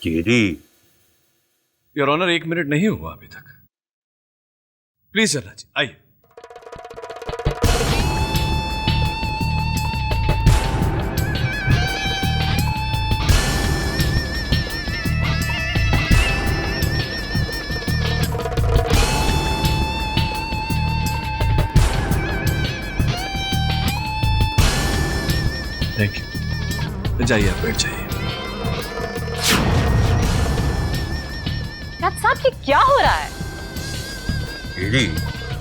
KD, your honour, 1 minute नहीं हुआ अभी तक। प्लीज झरना जी, आइए। Thank you. जाइए, आप बैठ जाइए। जज साहब, ये क्या हो रहा है? केडी,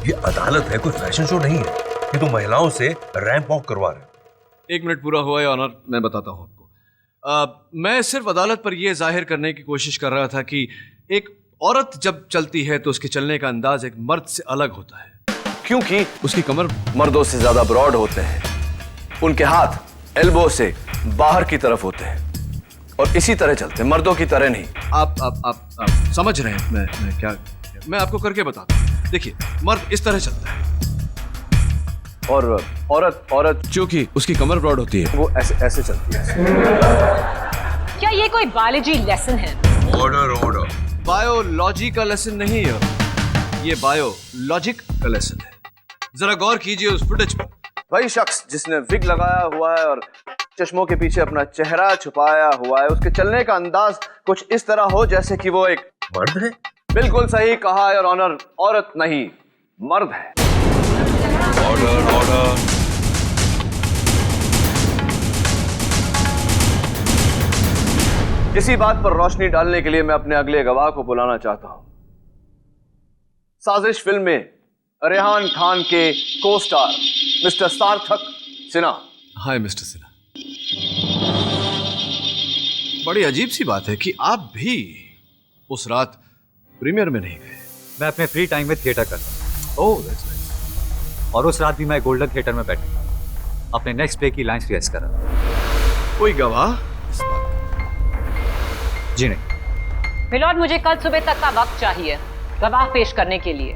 ये अदालत है, कोई फैशन शो नहीं है। ये तो महिलाओं से रैंप वॉक करवा रहे हैं। 1 मिनट पूरा हुआ है ऑनर, मैं बताता हूं आपको। मैं सिर्फ अदालत पर यह जाहिर करने की कोशिश कर रहा था कि एक औरत जब चलती है तो उसके चलने का अंदाज एक मर्द से अलग होता है, क्योंकि उसकी कमर मर्दों से ज्यादा ब्रॉड होते हैं, उनके हाथ एल्बो से बाहर की तरफ होते हैं और इसी तरह चलते हैं, मर्दों की तरह नहीं। आप समझ रहे हैं मैं क्या? मैं आपको करके बताता हूं। देखिए, मर्द इस तरह चलता है और औरत क्योंकि उसकी कमर ब्रॉड होती है, वो ऐसे चलती है। क्या ये कोई बायोलॉजी लेसन है? Order order. बायोलॉजी का लेसन नहीं है, ये बायोलॉजिक का लेसन है। जरा गौर कीजिए उस फुटेज पर। वही शख्स जिसने विग लगाया हुआ है और चश्मों के पीछे अपना चेहरा छुपाया हुआ है, उसके चलने का अंदाज कुछ इस तरह हो जैसे कि वो एक मर्द है। बिल्कुल सही कहा है ऑनर, औरत नहीं मर्द है। Order order. इसी बात पर रोशनी डालने के लिए मैं अपने अगले गवाह को बुलाना चाहता हूं। साजिश फिल्म में रेहान खान के को स्टार मिस्टर सार्थक सिन्हा। हाय मिस्टर सिन्हा। बड़ी अजीब सी बात है कि आप भी उस रात प्रीमियर में नहीं गए। मैं अपने फ्री टाइम में थिएटर करता हूँ। Oh that's nice. और उस रात भी मैं गोल्डन थिएटर में बैठा अपने नेक्स्ट प्ले की लाइंस रिहर्स कर रहा था। कोई गवाह इस बात? जी नहीं। मिलॉर्ड, मुझे कल सुबह तक का वक्त चाहिए गवाह पेश करने के लिए,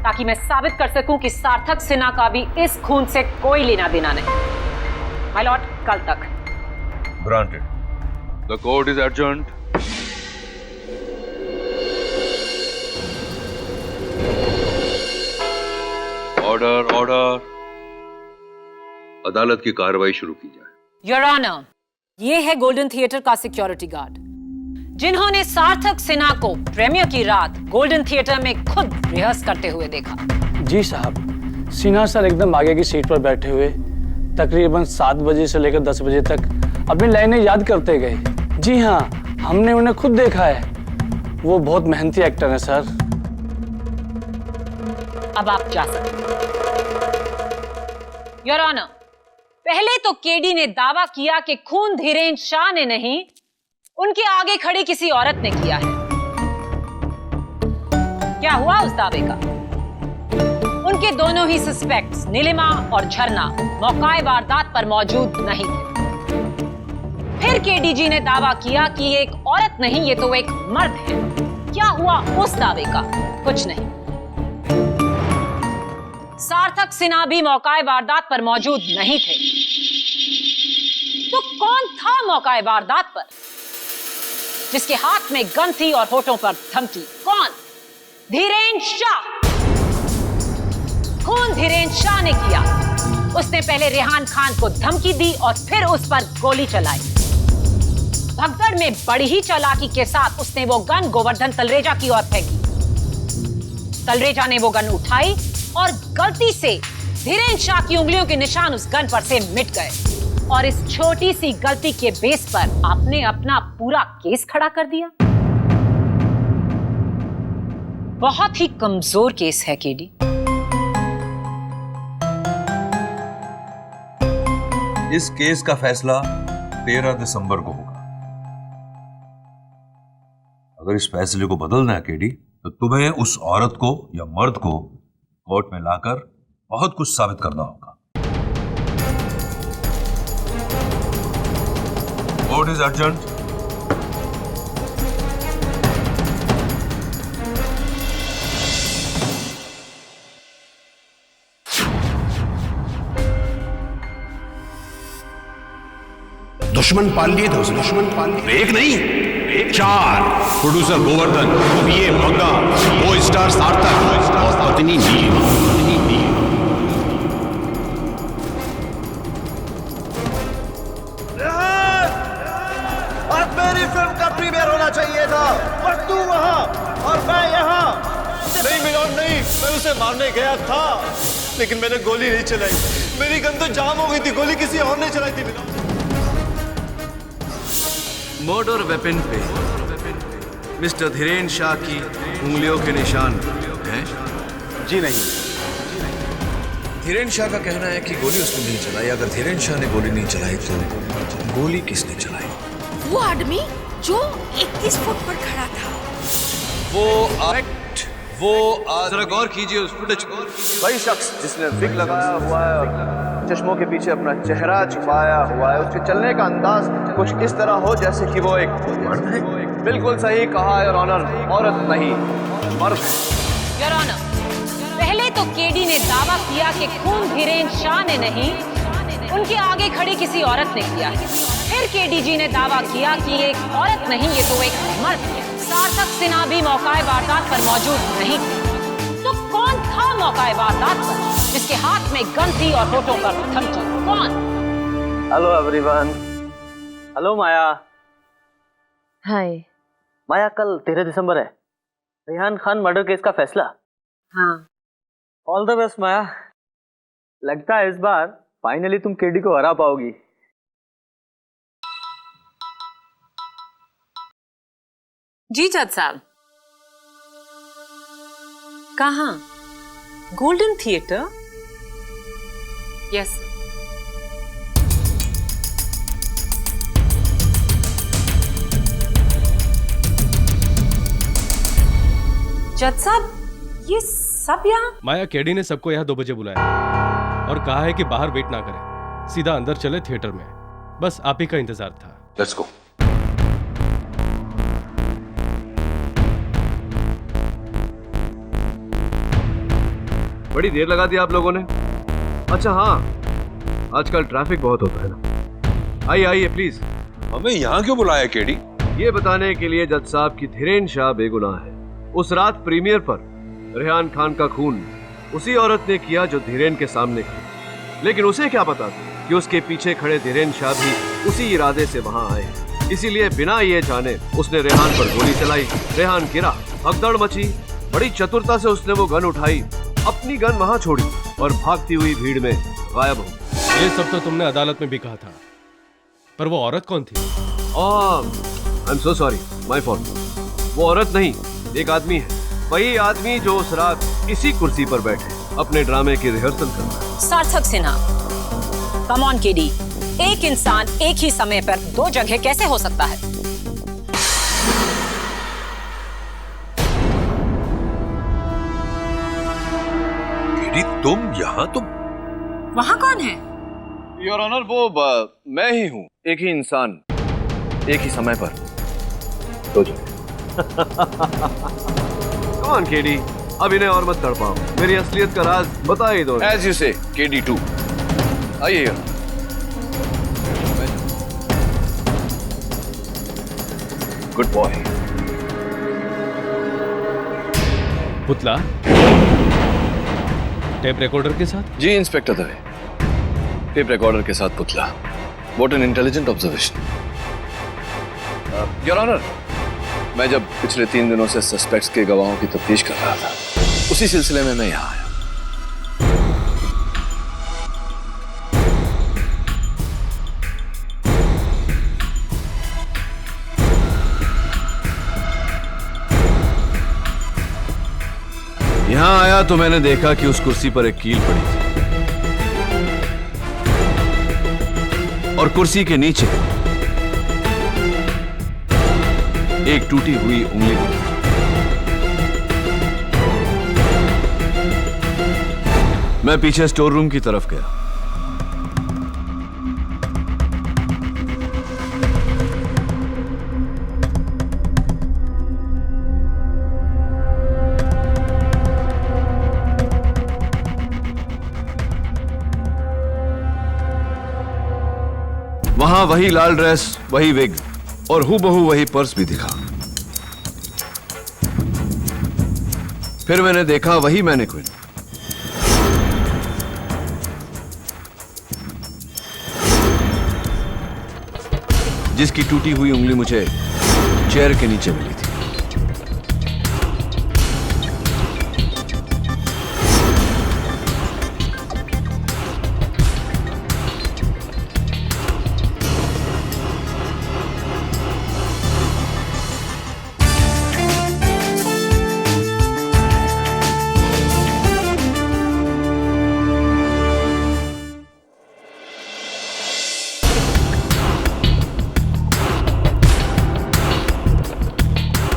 ताकि मैं साबित कर सकूं कि सार्थक सिन्हा का भी इस खून से कोई लेना देना नहीं। मिलॉर्ड, कल तक। Granted. The court is adjourned. Order order. अदालत की कार्रवाई शुरू की जाए। योर ऑनर, ये है गोल्डन थिएटर का सिक्योरिटी गार्ड, जिन्होंने सार्थक सिन्हा को प्रीमियर की रात गोल्डन थिएटर में खुद रिहर्स करते हुए देखा। जी साहब, सिन्हा सर एकदम आगे की सीट पर बैठे हुए तकरीबन 7 बजे से लेकर 10 बजे तक अपनी लाइनें याद करते गए। जी हाँ, हमने उन्हें खुद देखा है। वो बहुत मेहनती एक्टर है सर। अब आप जा सकते हैं। योर ऑनर, पहले तो केडी ने दावा किया कि खून धीरेन्द्र शाह ने नहीं, उनके आगे खड़ी किसी औरत ने किया है। क्या हुआ उस दावे का? उनके दोनों ही सस्पेक्ट्स नीलिमा और झरना मौकाए वारदात पर मौजूद नहीं थे। फिर केडीजी ने दावा किया कि ये एक औरत नहीं, ये तो एक मर्द है। क्या हुआ उस दावे का? कुछ नहीं। सार्थक सिन्हा भी मौकाए वारदात पर मौजूद नहीं थे। तो कौन था मौकाए वारदात पर, जिसके हाथ में गन थी और होठों पर धमकी? कौन? धीरेन्द्र शाह। खून धीरेन्द्र शाह ने किया। उसने पहले रेहान खान को धमकी दी और फिर उस पर गोली चलाई। भगदड़ में बड़ी ही चालाकी के साथ उसने वो गन गोवर्धन तलरेजा की ओर फेंकी। तलरेजा ने वो गन उठाई और गलती से धीरेन्द्र शाह की उंगलियों के निशान उस गन पर से मिट गए। और इस छोटी सी गलती के बेस पर आपने अपना पूरा केस खड़ा कर दिया। बहुत ही कमजोर केस है केडी। इस केस का फैसला 13 दिसंबर को होगा। अगर इस फैसले को बदलना है केडी, तो तुम्हें उस औरत को या मर्द को कोर्ट में लाकर बहुत कुछ साबित करना होगा। Court is urgent. दुश्मन पाल लिए थे उसने। दुश्मन पाल लिए एक नहीं, एक 4। प्रोड्यूसर गोवर्धन, पीए मंगा, को स्टार सार्थक और पत्नी नीलिमा। आज मेरी फिल्म का प्रीमियर होना चाहिए था, पर तू वहां और मैं यहाँ। नहीं मिलॉर्ड, नहीं। मैं उसे मारने गया था, लेकिन मैंने गोली नहीं चलाई। मेरी गन तो जाम हो गई थी, गोली किसी और ने चलाई थी मिलॉर्ड। मर्डर वेपन पे मिस्टर धीरेन्द्र शाह की उंगलियों के निशान हैं? जी नहीं। धीरेन्द्र शाह का कहना है कि गोली उसने नहीं चलाई। अगर धीरेन्द्र शाह ने गोली नहीं चलाई तो गोली किसने चलाई? वो आदमी जो 21 फुट पर खड़ा था। वो जरा गौर कीजिए उस फुटेज को। वही शख्स जिसने विग लगाया हुआ है और चश्मों के पीछे अपना चेहरा छुपाया हुआ है, उसके चलने का अंदाज कुछ इस तरह हो जैसे कि वो एक मर्द है। बिल्कुल सही कहा योर ऑनर, औरत नहीं मर्द है। योर ऑनर, पहले तो केडी ने दावा किया कि खून धीरेन्द्र शाह ने नहीं, उनके आगे खड़ी किसी औरत ने किया। फिर केडीजी ने दावा किया कि ये एक औरत नहीं, ये तो एक मर्द है। सार्थक सिन्हा भी मौकाए वारदात पर मौजूद नहीं थे। तो कौन था मौकाए वारदात पर, जिसके हाथ में गन थी और होठों पर धमकी? कौन? Hello everyone. हेलो माया। हाय। माया, कल 13 दिसंबर है, रेहान खान मर्डर केस का फैसला। हाँ। ऑल द बेस्ट माया। लगता है इस बार फाइनली तुम केडी को हरा पाओगी। जी जज साहब। कहाँ? Golden theatre? यस। जज साहब, ये सब यहाँ? माया केडी ने सबको यहाँ 2 बजे बुलाया और कहा है कि बाहर वेट ना करें, सीधा अंदर चले थिएटर में। बस आप ही का इंतजार था। Let's go. बड़ी देर लगा दी आप लोगों ने। अच्छा हाँ, आजकल ट्रैफिक बहुत होता है ना। आइए आइए प्लीज। हमें यहाँ क्यों बुलाया केडी? ये बताने के लिए जज साहब की धीरेन शाह बेगुनाह है। उस रात प्रीमियर पर रेहान खान का खून उसी औरत ने किया जो धीरेन के सामने की, लेकिन उसे क्या पता था कि उसके पीछे खड़े धीरेन शाह भी उसी इरादे से वहां आए। इसीलिए बिना ये जाने उसने रेहान पर गोली चलाई। रेहान गिरा, भगदड़ मची। बड़ी चतुरता से उसने वो गन उठाई, अपनी गन वहां छोड़ी और भागती हुई भीड़ में गायब हो गई। ये सब तो तुमने अदालत में भी कहा था, पर वो औरत कौन थी? आई am so sorry, my fault. वो औरत नहीं, एक आदमी है। वही आदमी जो उस रात इसी कुर्सी पर बैठे अपने ड्रामे की रिहर्सल कर रहा है। सार्थक सिन्हा, कम ऑन केडी, एक इंसान एक ही समय पर 2 जगह कैसे हो सकता है? केडी, तुम यहाँ? तुम वहाँ कौन है? योर ऑनर, वो मैं ही हूँ। एक ही इंसान एक ही समय पर 2 जगह। Come on, केडी, अब इन्हें और मत तड़पाओ। मेरी असलियत का राज बता ही दो। As you say, KD2। आइए। Good boy। पुतला टेप रिकॉर्डर के साथ? जी इंस्पेक्टर दवे, टेप रिकॉर्डर के साथ पुतला। What an intelligent observation। Your honour, मैं जब पिछले 3 दिनों से सस्पेक्ट्स के गवाहों की तफ्तीश कर रहा था, उसी सिलसिले में मैं यहाँ आया। यहाँ आया तो मैंने देखा कि उस कुर्सी पर एक कील पड़ी थी और कुर्सी के नीचे एक टूटी हुई उंगली थी। मैं पीछे स्टोर रूम की तरफ गया। वहां वही लाल ड्रेस, वही विग और हूबहू वही पर्स भी दिखा। फिर मैंने देखा वही मैनेक्विन। जिसकी टूटी हुई उंगली मुझे चेयर के नीचे मिली थी।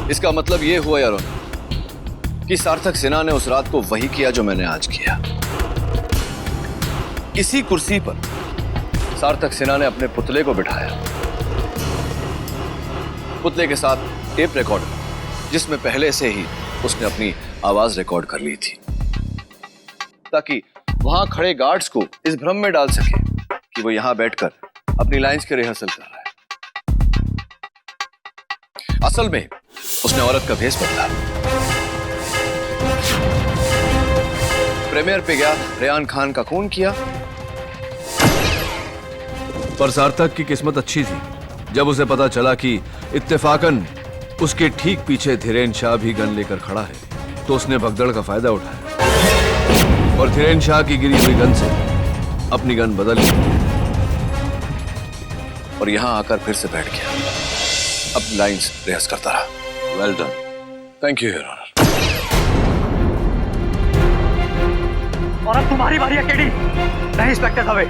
इसका मतलब यह हुआ यार कि सार्थक सिन्हा ने उस रात को वही किया जो मैंने आज किया। इसी कुर्सी पर सार्थक सिन्हा ने अपने पुतले को बिठाया, पुतले के साथ टेप रिकॉर्डर जिसमें पहले से ही उसने अपनी आवाज रिकॉर्ड कर ली थी, ताकि वहां खड़े गार्ड्स को इस भ्रम में डाल सके कि वो यहां बैठकर अपनी लाइंस की रिहर्सल कर रहा है। असल में उसने औरत का भेष बदला, प्रीमियर पे गया, रेहान खान का खून किया। पर सार्थक की किस्मत अच्छी थी। जब उसे पता चला कि इत्तेफाकन उसके ठीक पीछे धीरेन शाह भी गन लेकर खड़ा है, तो उसने भगदड़ का फायदा उठाया और धीरेन शाह की गिरी हुई गन से अपनी गन बदल ली और यहां आकर फिर से बैठ गया, अपनी लाइंस रिहर्स करता रहा। Well done, thank you your honour. और अब तुम्हारी बारी है केडी। नहीं इंस्पेक्टर दवे,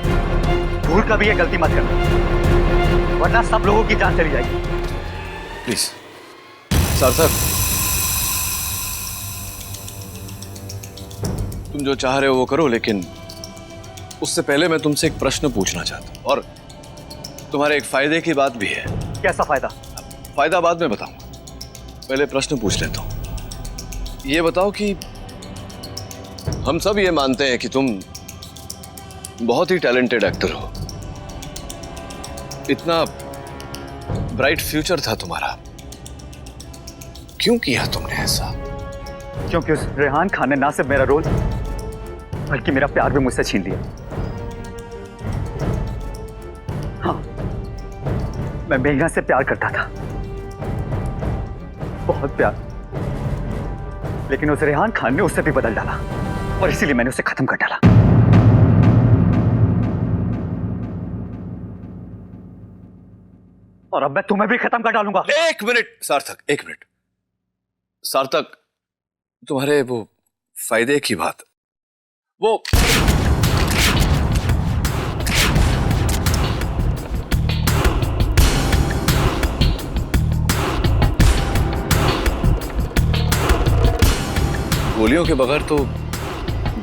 भूल कभी ये गलती मत करना, वरना सब लोगों की जान चली जाएगी। प्लीज सार्थक, तुम जो चाह रहे हो वो करो, लेकिन उससे पहले मैं तुमसे एक प्रश्न पूछना चाहता हूं, और तुम्हारे एक फायदे की बात भी है। कैसा फायदा? फायदा बाद में बताऊंगा, पहले प्रश्न पूछ लेता हूं। ये बताओ कि हम सब ये मानते हैं कि तुम बहुत ही टैलेंटेड एक्टर हो, इतना ब्राइट फ्यूचर था तुम्हारा, क्यों किया तुमने ऐसा? क्योंकि उस रेहान खान ने ना सिर्फ मेरा रोल बल्कि मेरा प्यार भी मुझसे छीन लिया। हाँ, मैं मेघना से प्यार करता था, बहुत प्यार, लेकिन उस रेहान खान ने उससे भी बदल डाला और इसीलिए मैंने उसे खत्म कर डाला। और अब मैं तुम्हें भी खत्म कर डालूंगा। एक मिनट सार्थक, एक मिनट सार्थक, तुम्हारे वो फायदे की बात, वो गोलियों के बगैर तो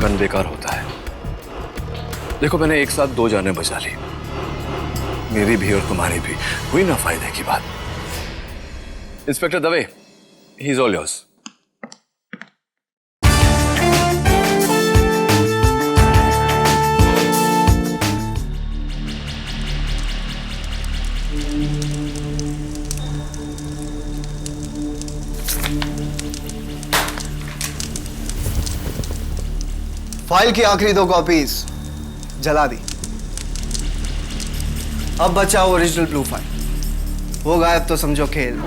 गन बेकार होता है। देखो, मैंने एक साथ 2 जानें बचा ली, मेरी भी और तुम्हारी भी, हुई ना फायदे की बात। Inspector Dave, he is all yours. File की आखिरी 2 कॉपीज जला दी। अब बचा ओरिजिनल ब्लू फाइल, वो गायब तो समझो खेल।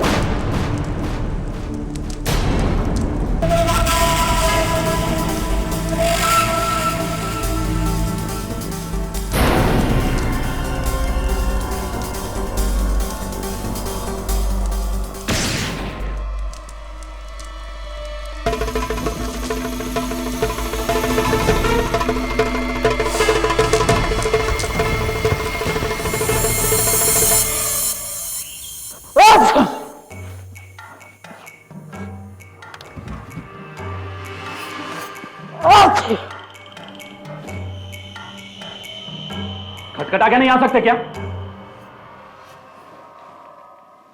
खटखटा के नहीं आ सकते क्या?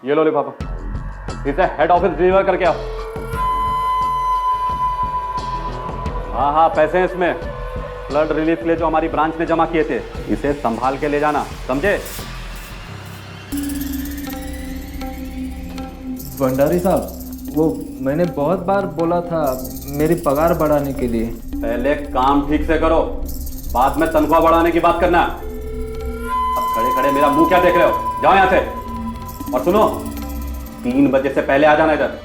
ये लो लिफाफा, इसे हेड ऑफिस डिलीवर करके आओ। हाँ हाँ, पैसे हैं इसमें, फ्लड रिलीफ के लिए जो हमारी ब्रांच ने जमा किए थे, इसे संभाल के ले जाना, समझे? भंडारी साहब, वो मैंने बहुत बार बोला था मेरी पगार बढ़ाने के लिए। पहले काम ठीक से करो, बाद में तनख्वाह बढ़ाने की बात करना। अब खड़े खड़े मेरा मुंह क्या देख रहे हो? जाओ यहां से, और सुनो, 3 बजे से पहले आ जाना इधर।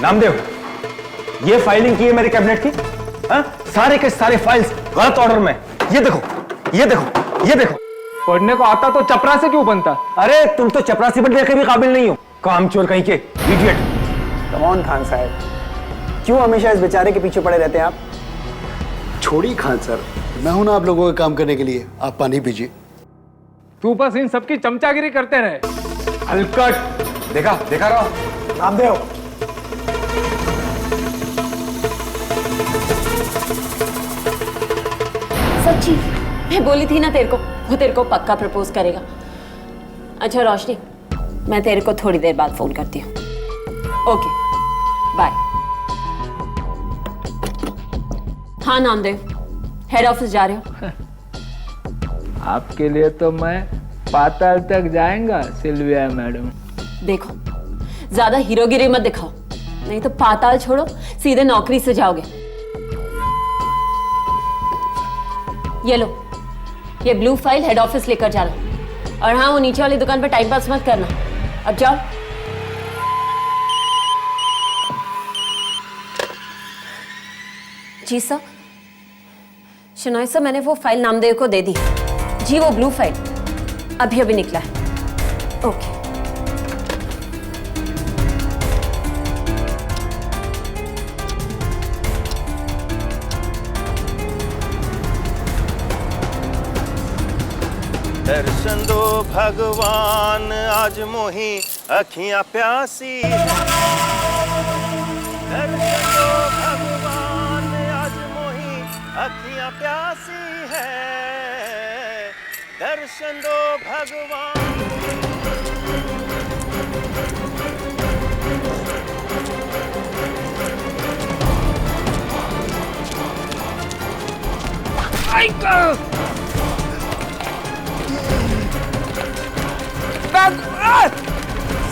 नामदेव, ये फाइलिंग की है मेरे कैबिनेट की, हाँ? सारे के सारे फाइल्स गलत ऑर्डर में। ये देखो, ये देखो, ये देखो। पढ़ने को आता तो चपरासी क्यों बनता? अरे तुम तो चपरासी बनने के भी काबिल नहीं हो, कामचोर कहीं के, इडियट। कम ऑन खान साहब, क्यों हमेशा इस बेचारे के पीछे पड़े रहते हैं आप? छोड़िए खान सर, मैं हूं ना आप लोगों के काम करने के लिए, आप पानी पीजिए। तू बस इन सबकी चमचागिरी करते रहे। हलकट, देखा देखा रहो। नामदेव, सच्ची मैं बोली थी ना तेरे को, वो तेरे को पक्का प्रपोज करेगा। अच्छा रोशनी, मैं तेरे को थोड़ी देर बाद फोन करती हूँ। Okay bye. हाँ नामदेव, हेड ऑफिस जा रहे हो? आपके लिए तो मैं पाताल तक जाएगा सिल्विया मैडम। देखो, ज्यादा हीरोगिरी मत दिखाओ, नहीं तो पाताल छोड़ो सीधे नौकरी से जाओगे। ये लो, ये ब्लू फाइल हेड ऑफिस लेकर जाना। और हाँ, वो नीचे वाली दुकान पर टाइम पास मत करना। अब जाओ। जी सर। शनॉय सर, मैंने वो फाइल नामदेव को दे दी। जी, वो ब्लू फाइल अभी अभी निकला है। ओके। दर्शन दो भगवान आज मोही अखियां प्यासी है। दर्शन दो भगवान आज मोही अखियां प्यासी है। दर्शन दो भगवान।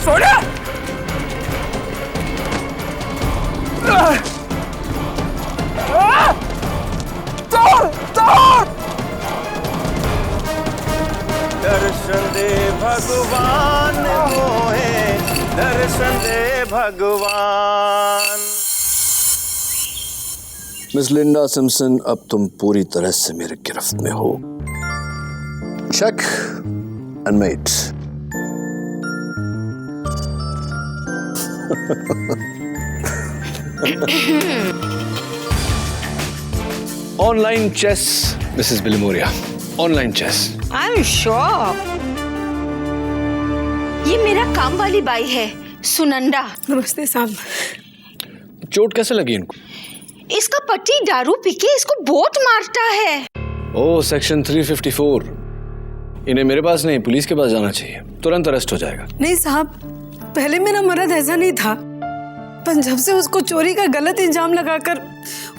सोनिया दर्शन दे भगवान मोहे दर्शन दे भगवान। मिस लिंडा सिम्पसन, अब तुम पूरी तरह से मेरे गिरफ्त में हो। Check and mate. Online chess Mrs Bilimoria, online chess. I am sure ये मेरा काम वाली बाई है सुनंदा। नमस्ते साहब। चोट कैसे लगी इनको? इसका पति दारू पी के इसको बहुत मारता है। ओह, सेक्शन 354। इन्हें मेरे पास नहीं, पुलिस के पास जाना चाहिए, तुरंत अरेस्ट हो जाएगा। नहीं साहब, पहले मेरा मर्द ऐसा नहीं था, पर जब से उसको चोरी का गलत इल्जाम लगाकर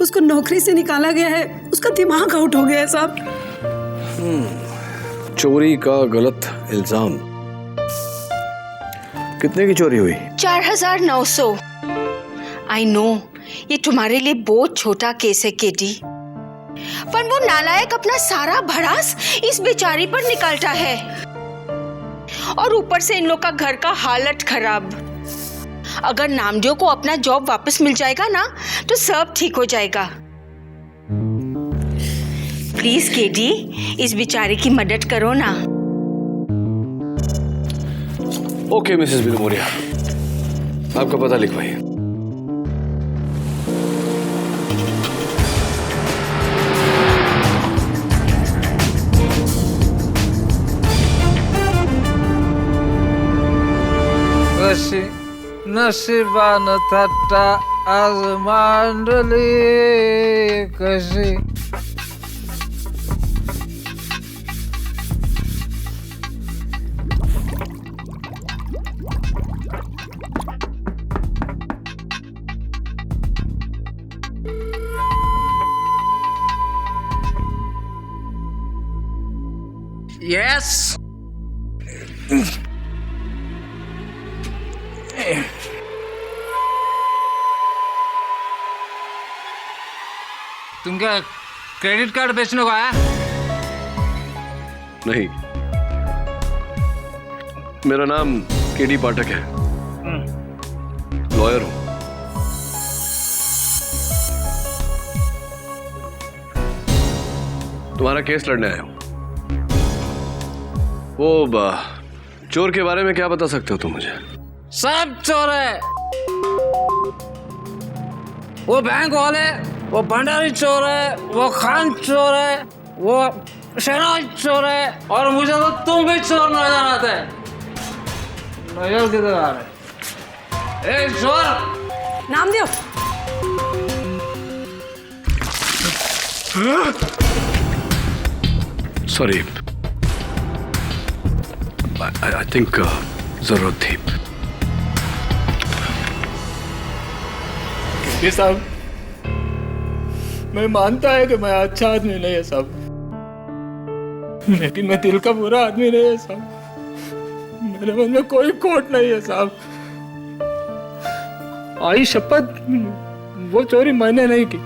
उसको नौकरी से निकाला गया है, उसका दिमाग आउट हो गया है साहब। चोरी का गलत इल्जाम। कितने की चोरी हुई? 4900। आई नो ये तुम्हारे लिए बहुत छोटा केस है केडी, पर वो नालायक अपना सारा भड़ास इस बेचारी पर निकालता है, और ऊपर से इन लोग का घर का हालत खराब। अगर नामदेव को अपना जॉब वापस मिल जाएगा ना तो सब ठीक हो जाएगा। प्लीज केडी, इस बेचारे की मदद करो ना। ओके मिसेस बिलिमोरिया, आपका पता लिखवाइए। नशिबानं थट्टा आज मांडली कशी। यस तुम क्या क्रेडिट कार्ड बेचने को आया? नहीं, मेरा नाम केडी पाठक है, लॉयर हूं। तुम्हारा केस लड़ने आया हूं। वो चोर के बारे में क्या बता सकते हो तुम मुझे? सब चोर है, वो बैंक वाले, वो भंडारी चोर है, वो खान चोर है, वो शहनाज चोर है, और मुझे तो तुम भी चोर नजर आते हैं। नजर किधर आ रहे? ए चोर! नामदेव! सॉरी, आई थिंक जरूरत थी। ये साहब, मैं मानता है कि मैं अच्छा आदमी नहीं है साहब, लेकिन मैं दिल का बुरा आदमी नहीं है साहब। मेरे मन में कोई खोट नहीं है साहब। आई शपथ, वो चोरी मैंने नहीं की।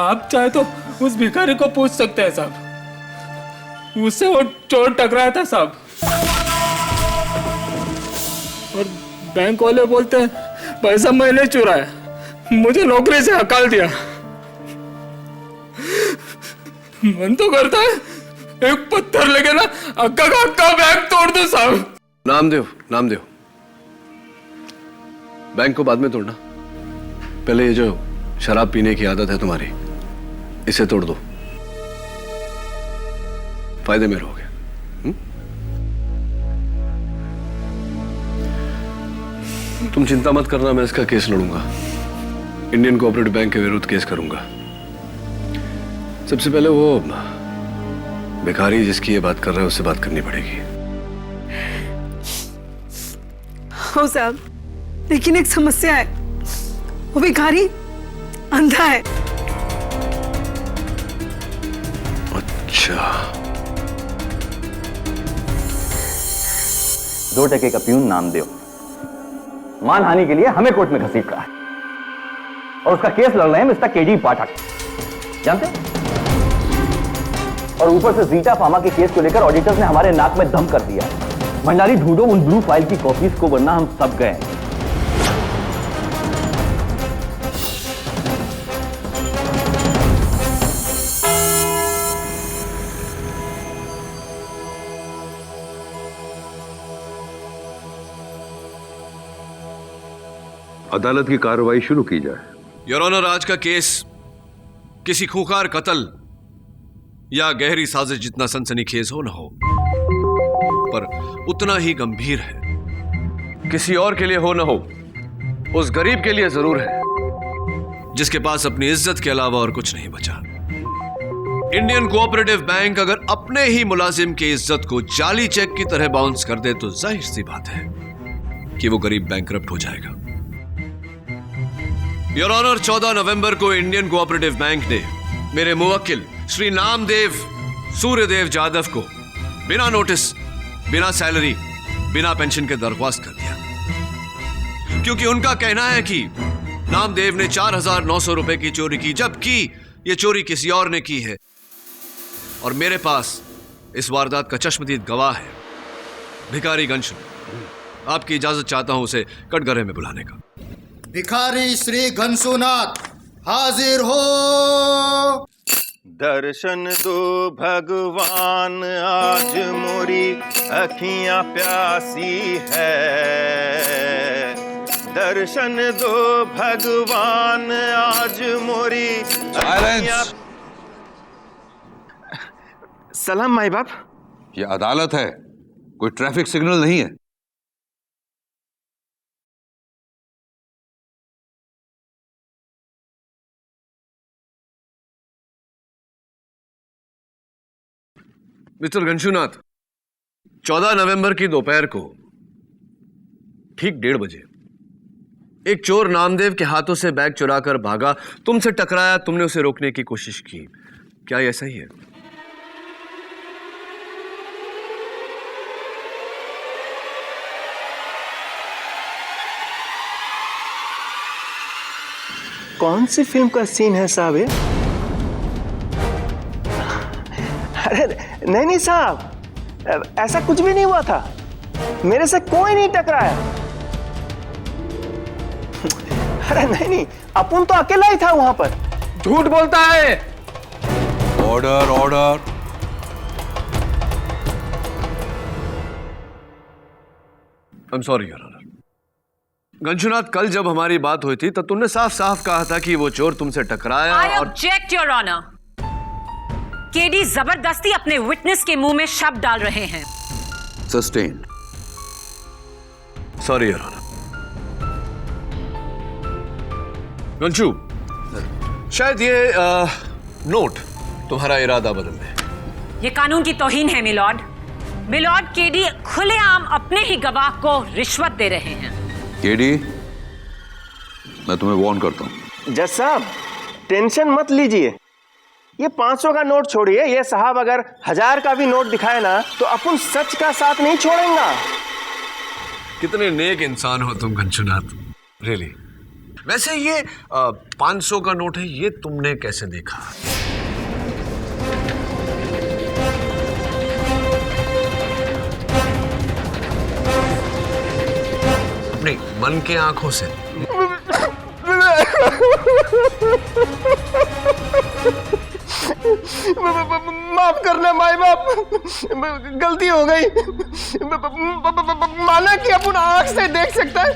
आप चाहे तो उस भिखारी को पूछ सकते हैं साहब, उससे वो चोर टकराया था साहब। और बैंक वाले बोलते हैं पैसा मैंने चुराया, मुझे नौकरी से हकाल दिया। मन तो करता है एक पत्थर लेके ना अक्का का अक्का बैंक तोड़ दो साहब। नामदेव, बैंक को बाद में तोड़ना, पहले ये जो शराब पीने की आदत है तुम्हारी, इसे तोड़ दो। फायदे में रहोगे। तुम चिंता मत करना, मैं इसका केस लड़ूंगा। इंडियन कोऑपरेटिव बैंक के विरुद्ध केस करूंगा। सबसे पहले वो भिखारी जिसकी ये बात कर रहे हैं उससे बात करनी पड़ेगी। हो साहब, लेकिन एक समस्या है, वो भिखारी अंधा है। अच्छा। 2 टके का प्यून नामदेव मानहानि के लिए हमें कोर्ट में घसीट रहा है और उसका केस लड़ रहे हैं मिस्टर केडी पाठक, जानते हैं? और ऊपर से जीटा फार्मा के केस को लेकर ऑडिटर्स ने हमारे नाक में दम कर दिया। भंडारी ढूंढो उन ब्लू फाइल की कॉपीज को, वरना हम सब गए। अदालत की कार्रवाई शुरू की जाए। योर ऑनर, आज का केस किसी खूंखार कत्ल या गहरी साजिश जितना सनसनीखेज हो न हो, पर उतना ही गंभीर है। किसी और के लिए हो न हो, उस गरीब के लिए जरूर है जिसके पास अपनी इज्जत के अलावा और कुछ नहीं बचा। इंडियन कोऑपरेटिव बैंक अगर अपने ही मुलाजिम की इज्जत को जाली चेक की तरह बाउंस कर दे तो जाहिर सी बात है कि वो गरीब बैंकरप्ट हो जाएगा। योर ऑनर, 14 नवंबर को इंडियन कोऑपरेटिव बैंक ने मेरे मुवक्किल श्री नामदेव सूर्यदेव जाधव को बिना नोटिस, बिना सैलरी, बिना पेंशन के दरख्वास्त कर दिया, क्योंकि उनका कहना है कि नामदेव ने 4,900 रुपए की चोरी की, जबकि यह चोरी किसी और ने की है। और मेरे पास इस वारदात का चश्मदीद गवाह है, भिखारी गंशु। आपकी इजाजत चाहता हूं उसे कटघरे में बुलाने का। भिखारी श्री घनसुनाथ हाजिर हो। दर्शन दो भगवान, आज मोरी अखियां प्यासी है। दर्शन दो भगवान, आज मोरी अखियां। सलाम माई बाप। ये अदालत है, कोई ट्रैफिक सिग्नल नहीं है। मिस्टर गंशुनाथ, 14 नवंबर की दोपहर को ठीक 1:30 बजे एक चोर नामदेव के हाथों से बैग चुराकर भागा, तुमसे टकराया, तुमने उसे रोकने की कोशिश की। क्या यह सही है? कौन सी फिल्म का सीन है साहब ये? अरे नहीं साहब, ऐसा कुछ भी नहीं हुआ था, मेरे से कोई नहीं टकराया। अरे नहीं, अपुन तो अकेला ही था वहां पर। झूठ बोलता है। Order order. I am sorry your honour. Ganshunath, कल जब हमारी बात हुई थी तब तुमने साफ साफ कहा था कि वो चोर तुमसे टकराया। I object, Your Honor. KD जबरदस्ती अपने विटनेस के मुंह में शब्द डाल रहे हैं। Sustained. Sorry your honour. Ganshu, शायद ये नोट तुम्हारा इरादा बदल दे। ये कानून की तौहीन है मिलॉर्ड। मिलॉर्ड, केडी खुलेआम अपने ही गवाह को रिश्वत दे रहे हैं। केडी, मैं तुम्हें वार्न करता हूं। जज साहब, टेंशन मत लीजिए, ये 500 का नोट छोड़िए, ये साहब अगर 1000 का भी नोट दिखाए ना तो अपन सच का साथ नहीं छोड़ेंगे। कितने नेक इंसान हो तुम गंशुनाथ, रियली। वैसे ये 500 का नोट है, ये तुमने कैसे देखा? अपनी मन के आंखों से। माफ करना माई बाप, गलती हो गई। माना कि अपन आंख से देख सकता है,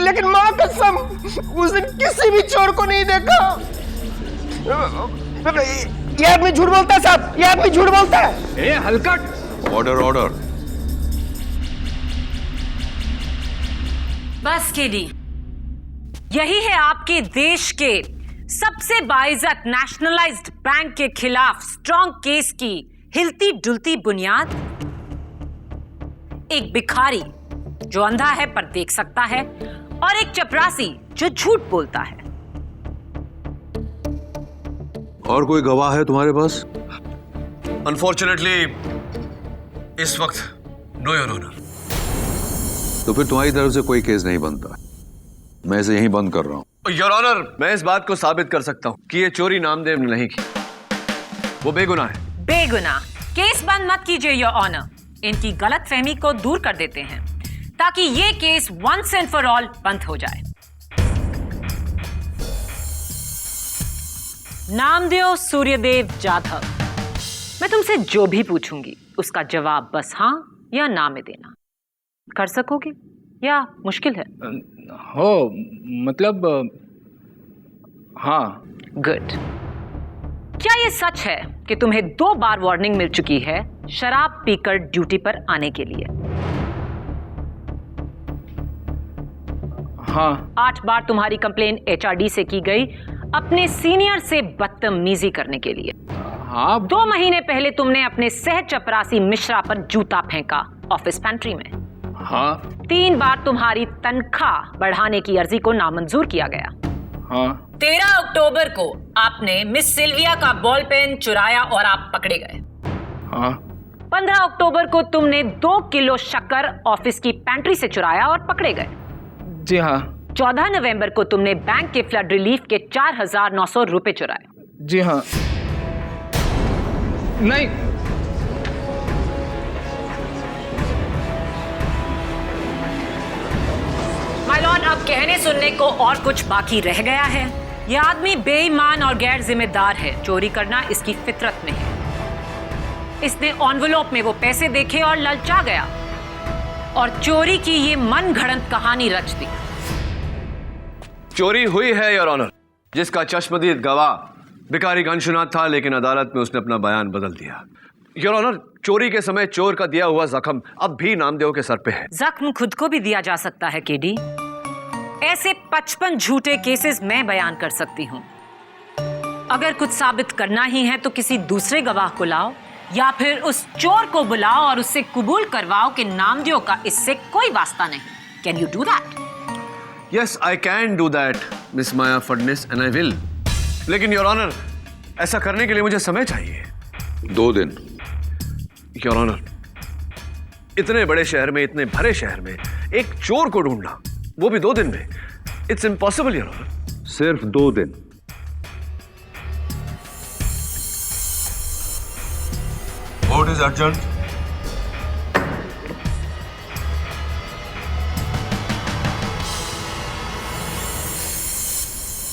लेकिन मां कसम उस दिन किसी भी चोर को नहीं देखा। ये आदमी झूठ बोलता है साहब, ये आदमी झूठ बोलता है। ए हलकट। Order order. बस केडी, यही है आपके देश के सबसे बाइज्जत नेशनलाइज्ड बैंक के खिलाफ स्ट्रॉन्ग केस की हिलती डुलती बुनियाद। एक भिखारी जो अंधा है पर देख सकता है, और एक चपरासी जो झूठ बोलता है। और कोई गवाह है तुम्हारे पास? अनफॉर्चुनेटली इस वक्त नो योर ऑनर। तो फिर तुम्हारी तरफ से कोई केस नहीं बनता, मैं इसे यहीं बंद कर रहा हूं। योर ऑनर, मैं इस बात को साबित कर सकता हूं कि ये चोरी नामदेव ने नहीं की, वो बेगुनाह है। बेगुनाह? केस बंद मत कीजिए योर ऑनर, इनकी गलतफहमी को दूर कर देते हैं ताकि ये case once and for all बंद हो जाए। नामदेव सूर्यदेव जाधव, मैं तुमसे जो भी पूछूंगी उसका जवाब बस हाँ या ना में देना। कर सकोगे या मुश्किल है? हो मतलब हाँ। गुड। क्या ये सच है कि तुम्हें 2 बार वार्निंग मिल चुकी है शराब पीकर ड्यूटी पर आने के लिए? हाँ। 8 बार तुम्हारी कंप्लेन HRD से की गई अपने सीनियर से बदतमीजी करने के लिए। हाँ। 2 महीने पहले तुमने अपने सह चपरासी मिश्रा पर जूता फेंका ऑफिस पेंट्री में। हाँ। 3 बार तुम्हारी तनख्वाह बढ़ाने की अर्जी को नामंजूर किया गया। हाँ। 13 अक्टूबर को आपने मिस सिल्विया का बॉल पेन चुराया और आप पकड़े गए। हाँ। 15 अक्टूबर को तुमने 2 किलो शक्कर ऑफिस की पेंट्री से चुराया और पकड़े गए। जी हाँ। 14 नवंबर को तुमने बैंक के फ्लड रिलीफ के 4,900 रुपए चुराए। जी हाँ। नहीं। माय लॉर्ड, अब कहने सुनने को और कुछ बाकी रह गया है। यह आदमी बेईमान और गैर जिम्मेदार है। चोरी करना इसकी फितरत में है। इसने एनवेलप में वो पैसे देखे और ललचा गया और चोरी की ये मन घड़ंत कहानी रच दी। चोरी हुई है योर ऑनर, जिसका चश्मदीद गवाह भिखारी घनश्याम था, लेकिन अदालत में उसने अपना बयान बदल दिया। योर ऑनर, चोरी के समय चोर का दिया हुआ जख्म अब भी नामदेव के सर पे है। जख्म खुद को भी दिया जा सकता है केडी। ऐसे 55 झूठे केसेस मैं बयान कर सकती हूँ। अगर कुछ साबित करना ही है तो किसी दूसरे गवाह को लाओ या फिर उस चोर को बुलाओ और उससे कबूल करवाओ कि नामदेव का इससे कोई वास्ता नहीं। Can you do that? Yes, I can do that miss Maya Phadnis and I will. लेकिन योर ऑनर, ऐसा करने के लिए मुझे समय चाहिए। 2 दिन। योर ऑनर, इतने बड़े शहर में, इतने भरे शहर में एक चोर को ढूंढना, वो भी 2 दिन में, इट्स इम्पॉसिबल योर ऑनर। सिर्फ 2 दिन। Court is adjourned.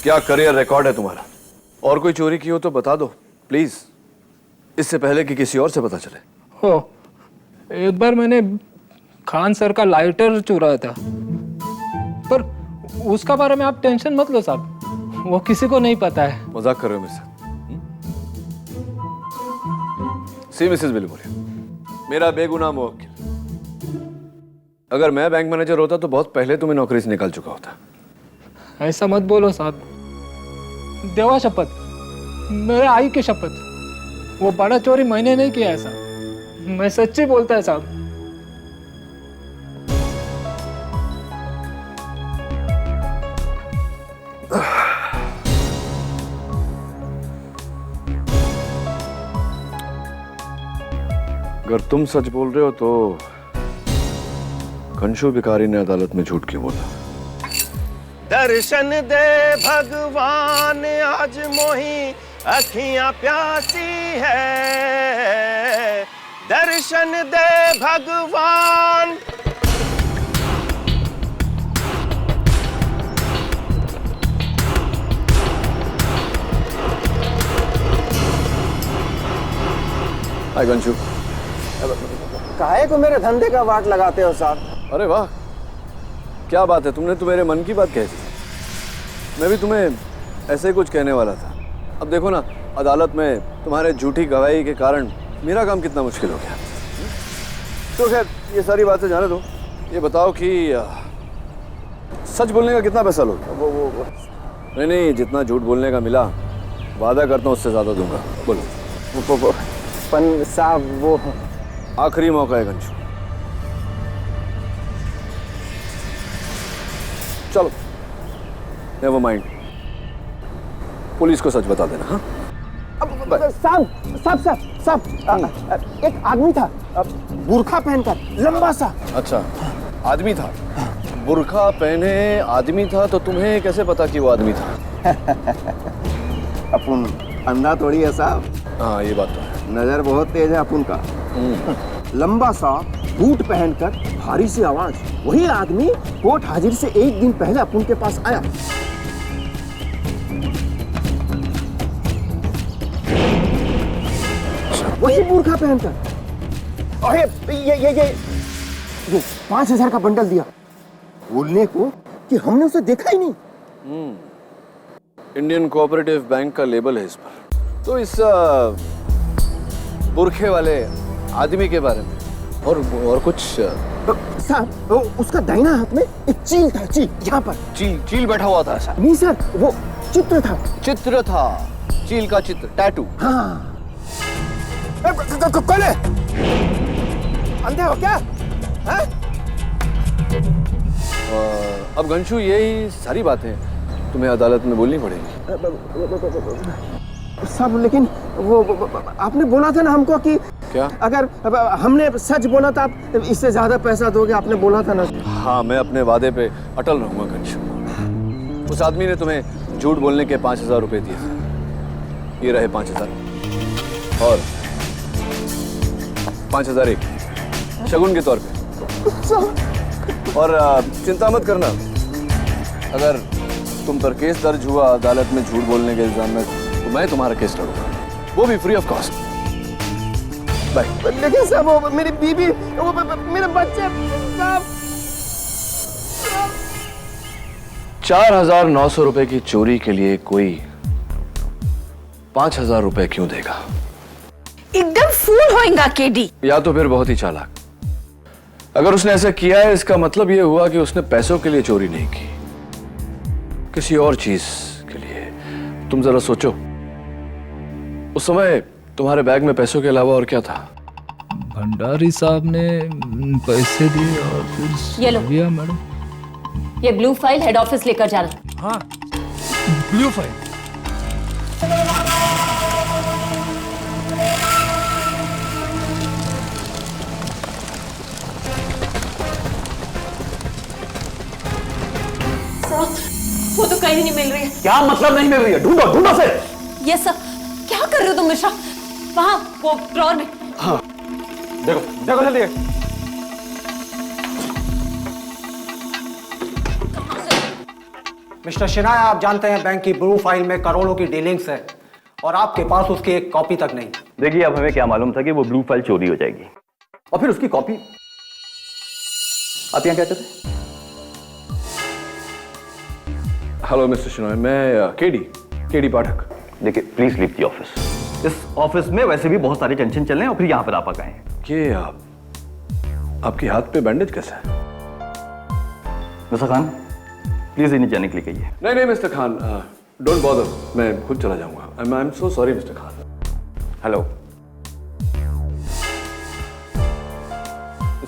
क्या करियर रिकॉर्ड है तुम्हारा? और कोई चोरी की हो तो बता दो प्लीज, इससे पहले कि किसी और से पता चले। हो, एक बार मैंने खान सर का लाइटर चुराया था, पर उसका बारे में आप टेंशन मत लो साहब, वो किसी को नहीं पता है। मजाक कर रहे हो मेरे साथ? सी मिसेस बिलमोरी, मेरा बेगुनाह मुवक्किल, अगर मैं बैंक मैनेजर होता तो बहुत पहले तुम्हें नौकरी से निकाल चुका होता। ऐसा मत बोलो साहब, देवा शपथ, मेरे आई की शपथ, वो बड़ा चोरी मैंने नहीं किया ऐसा, मैं सच्ची बोलता है साहब। अगर तुम सच बोल रहे हो तो कंशु भिखारी ने अदालत में झूठ क्यों बोला? दर्शन दे भगवान आज मोही अखियां प्यासी है, दर्शन दे भगवान। हाय कंशु। काहे को मेरे धंधे का वाट लगाते हो साहब? अरे वाह, क्या बात है, तुमने तो मेरे मन की बात कह दी। मैं भी तुम्हें ऐसे ही कुछ कहने वाला था। अब देखो ना, अदालत में तुम्हारे झूठी गवाही के कारण मेरा काम कितना मुश्किल हो गया। तो खैर ये सारी बातें जाने दो, ये बताओ कि सच बोलने का कितना पैसा लोगे? वो नहीं, जितना झूठ बोलने का मिला वादा करता हूँ उससे ज्यादा दूंगा। बोलो। पन साहब वो आखिरी मौका है गंशु, चलो नेवर माइंड, पुलिस को सच बता देना। हाँ साहब एक आदमी था बुर्खा पहनकर, लंबा सा। अच्छा, आदमी था, बुर्खा पहने आदमी था, तो तुम्हें कैसे पता कि वो आदमी था? अपन अंधा थोड़ी है साहब। हाँ ये बात तो है, नजर बहुत तेज है अपन का। लंबा सा, बूट पहनकर, भारी सी आवाज, वही आदमी कोर्ट हाजिर से एक दिन पहले अपन के पास आया। वही बुर्खा पहनकर, और ये 5,000 का बंडल दिया, बोलने को कि हमने उसे देखा ही नहीं। इंडियन कोऑपरेटिव बैंक का लेबल है इस पर। तो इस बुरखे वाले आदमी के बारे में और कुछ? साहब उसका दाहिना हाथ में एक चील था, चील यहाँ पर। चील बैठा हुआ था ऐसा? नहीं सर, वो चित्र था। चित्र था, चील का चित्र, टैटू। हाँ। कौन है? अंधे हो क्या? अब गंशु यही सारी बातें तुम्हें अदालत में बोलनी पड़ेगी। साहब लेकिन वो आपने बोला था ना हमको कि क्या? अगर हमने सच बोला था आप इससे ज्यादा पैसा दोगे, आपने बोला था ना। हाँ, मैं अपने वादे पे अटल रहूंगा गंशु। उस आदमी ने तुम्हें झूठ बोलने के 5,000 रुपए दिए थे, ये रहे 5,000 और 5,000 एक शगुन के तौर पे। और चिंता मत करना, अगर तुम पर केस दर्ज हुआ अदालत में झूठ बोलने के इल्जाम में, तो मैं तुम्हारा केस लड़ूंगा, वो भी फ्री ऑफ कॉस्ट। बाय। लेकिन साहब वो मेरी बीबी, वो मेरे बच्चे। 4,900 रुपए की चोरी के लिए कोई 5,000 रुपए क्यों देगा? एकदम फूल होएगा केडी। या तो फिर बहुत ही चालाक। अगर उसने ऐसा किया है, इसका मतलब यह हुआ कि उसने पैसों के लिए चोरी नहीं की, किसी और चीज के लिए। तुम जरा सोचो, उस समय तुम्हारे बैग में पैसों के अलावा और क्या था? भंडारी साहब ने पैसे दिए और फिर ये लो। मैडम, ये ब्लू फाइल हेड ऑफिस लेकर जाना। हाँ, ब्लू फाइल। वो तो कहीं नहीं मिल रही है। क्या मतलब नहीं मिल रही है? ढूंढो ढूंढो से। ये सब क्या कर रहे हो तुम मिश्रा? वहां वो ड्रॉर में। हाँ देखो देखो जल्दी। मिस्टर शिनाय, आप जानते हैं बैंक की ब्लू फाइल में करोड़ों की डीलिंग्स है और आपके पास उसकी एक कॉपी तक नहीं। देखिए, अब हमें क्या मालूम था कि वो ब्लू फाइल चोरी हो जाएगी, और फिर उसकी कॉपी। आप यहाँ क्या कर रहे हैं? हेलो मिस्टर शिनॉय, मैं केडी पाठक। देखिए, प्लीज लीव द ऑफिस। इस ऑफिस में वैसे भी बहुत सारे टेंशन चल रहे हैं, और फिर यहाँ पर आप आ गए। ये आपके हाथ पे बैंडेज कैसा है? मिस्टर खान, प्लीज इन्हें जाने के लिए कहिए। नहीं मिस्टर खान, डोंट बॉदर, मैं खुद चला जाऊंगा। I am so sorry mister Khan. Hello,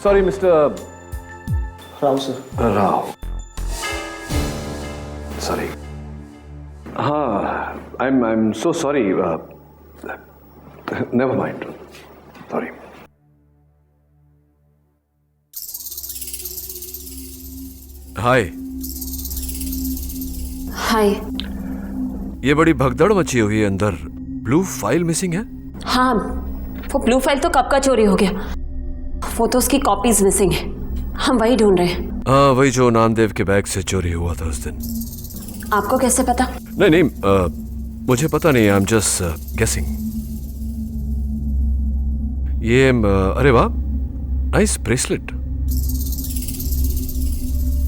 sorry mister Rao sir. Rao, sorry. हाँ, I am so sorry. Never mind, sorry. Hi. Hi. ये बड़ी भगदड़ मची हुई है अंदर, ब्लू फाइल मिसिंग है। हाँ, वो ब्लू फाइल तो कब का चोरी हो गया, वो तो उसकी कॉपीज मिसिंग है, हम वही ढूंढ रहे हैं। हाँ, वही जो नामदेव के बैग से चोरी हुआ था उस दिन। आपको कैसे पता? नहीं, मुझे पता नहीं, आई एम जस्ट गेसिंग। ये अरे वाह, nice bracelet.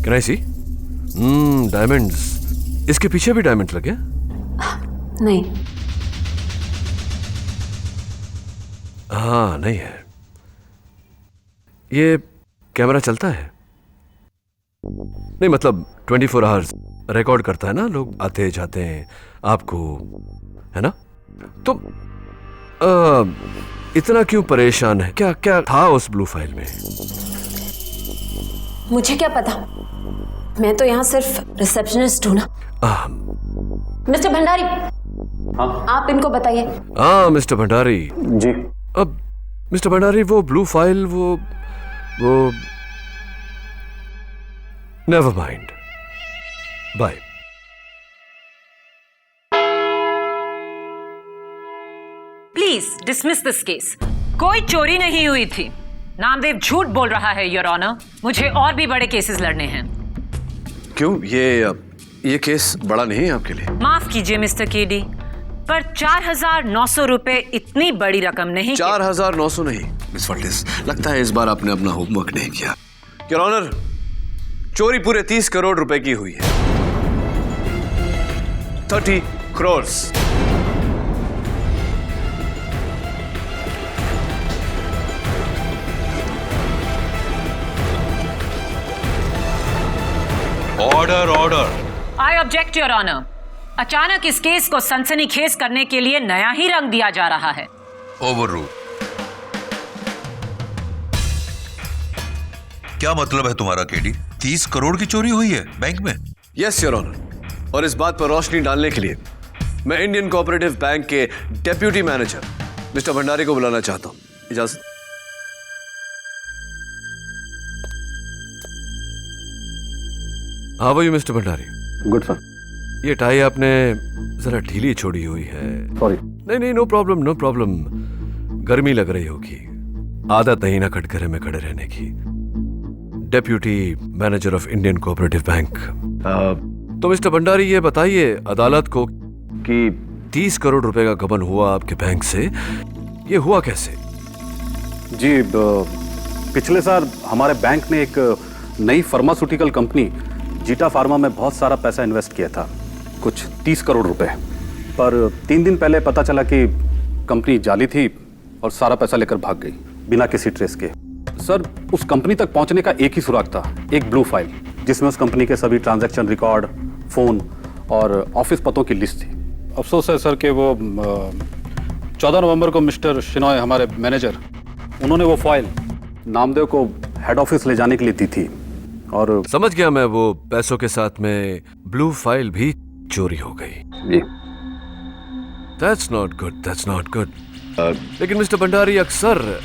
Can I see? Diamonds. इसके पीछे भी डायमंड लगे? नहीं। हाँ नहीं है। ये कैमरा चलता है? नहीं मतलब 24 आवर्स रिकॉर्ड करता है ना, लोग आते जाते हैं आपको, है ना? तो इतना क्यों परेशान है? क्या क्या था उस ब्लू फाइल में? मुझे क्या पता, मैं तो यहाँ सिर्फ रिसेप्शनिस्ट हूँ ना। मिस्टर भंडारी, हाँ? आप इनको बताइए। हाँ मिस्टर भंडारी जी। अब मिस्टर भंडारी वो ब्लू फाइल वो never mind, bye. Please dismiss this case. कोई चोरी नहीं हुई थी। नामदेव झूठ बोल रहा है योर ऑनर। मुझे और भी बड़े केसेस लड़ने हैं। क्यों, ये केस बड़ा नहीं है आपके लिए? माफ कीजिए मिस्टर केडी, पर 4,900 रुपए इतनी बड़ी रकम नहीं। 4,900 नहीं मिस फर्टिस, लगता है इस बार आपने अपना होमवर्क नहीं किया। योर ऑनर, चोरी पूरे 30 करोड़ रुपए की हुई है। 30 crore. Order order. I object your honour. अचानक इस केस को सनसनीखेज करने के लिए नया ही रंग दिया जा रहा है। Over rule. क्या मतलब है तुम्हारा केडी? 30 करोड़ की चोरी हुई है बैंक में? यस योर ऑनर, और इस बात पर रोशनी डालने के लिए मैं इंडियन कोऑपरेटिव बैंक के डेप्यूटी मैनेजर मिस्टर भंडारी को बुलाना चाहता हूं। इजाजत? हाँ भाई मिस्टर भंडारी। Good sir. ये टाई आपने जरा ढीली छोड़ी हुई है। सॉरी। नहीं, नो प्रॉब्लम नो प्रॉब्लम। गर्मी लग रही होगी, आदत नहीं ना कटघरे में खड़े रहने की। Deputy manager of Indian cooperative bank. तो मिस्टर भंडारी ये बताइए अदालत को कि 30 करोड़ रुपए का गबन हुआ आपके बैंक से, ये हुआ कैसे? जी, पिछले साल हमारे बैंक ने एक नई फार्मास्यूटिकल कंपनी जीटा फार्मा में बहुत सारा पैसा इन्वेस्ट किया था, कुछ 30 करोड़ रुपए। पर 3 दिन पहले पता चला कि कंपनी जाली थी और सारा पैसा लेकर भाग गई बिना किसी ट्रेस के। सर, उस कंपनी तक पहुंचने का एक ही सुराग था, एक ब्लू फाइल जिसमें उस कंपनी के सभी ट्रांजैक्शन रिकॉर्ड, फोन और ऑफिस पतों की लिस्ट थी। अफसोस है सर कि वो 14 नवंबर को मिस्टर शिनॉय, हमारे मैनेजर, उन्होंने वो फाइल नामदेव को हेड ऑफिस ले जाने के लिए दी थी। और समझ गया मैं, वो पैसों के साथ में ब्लू फाइल भी चोरी हो गई। जी। That's not good, that's not good। लेकिन मिस्टर भंडारी, अक्सर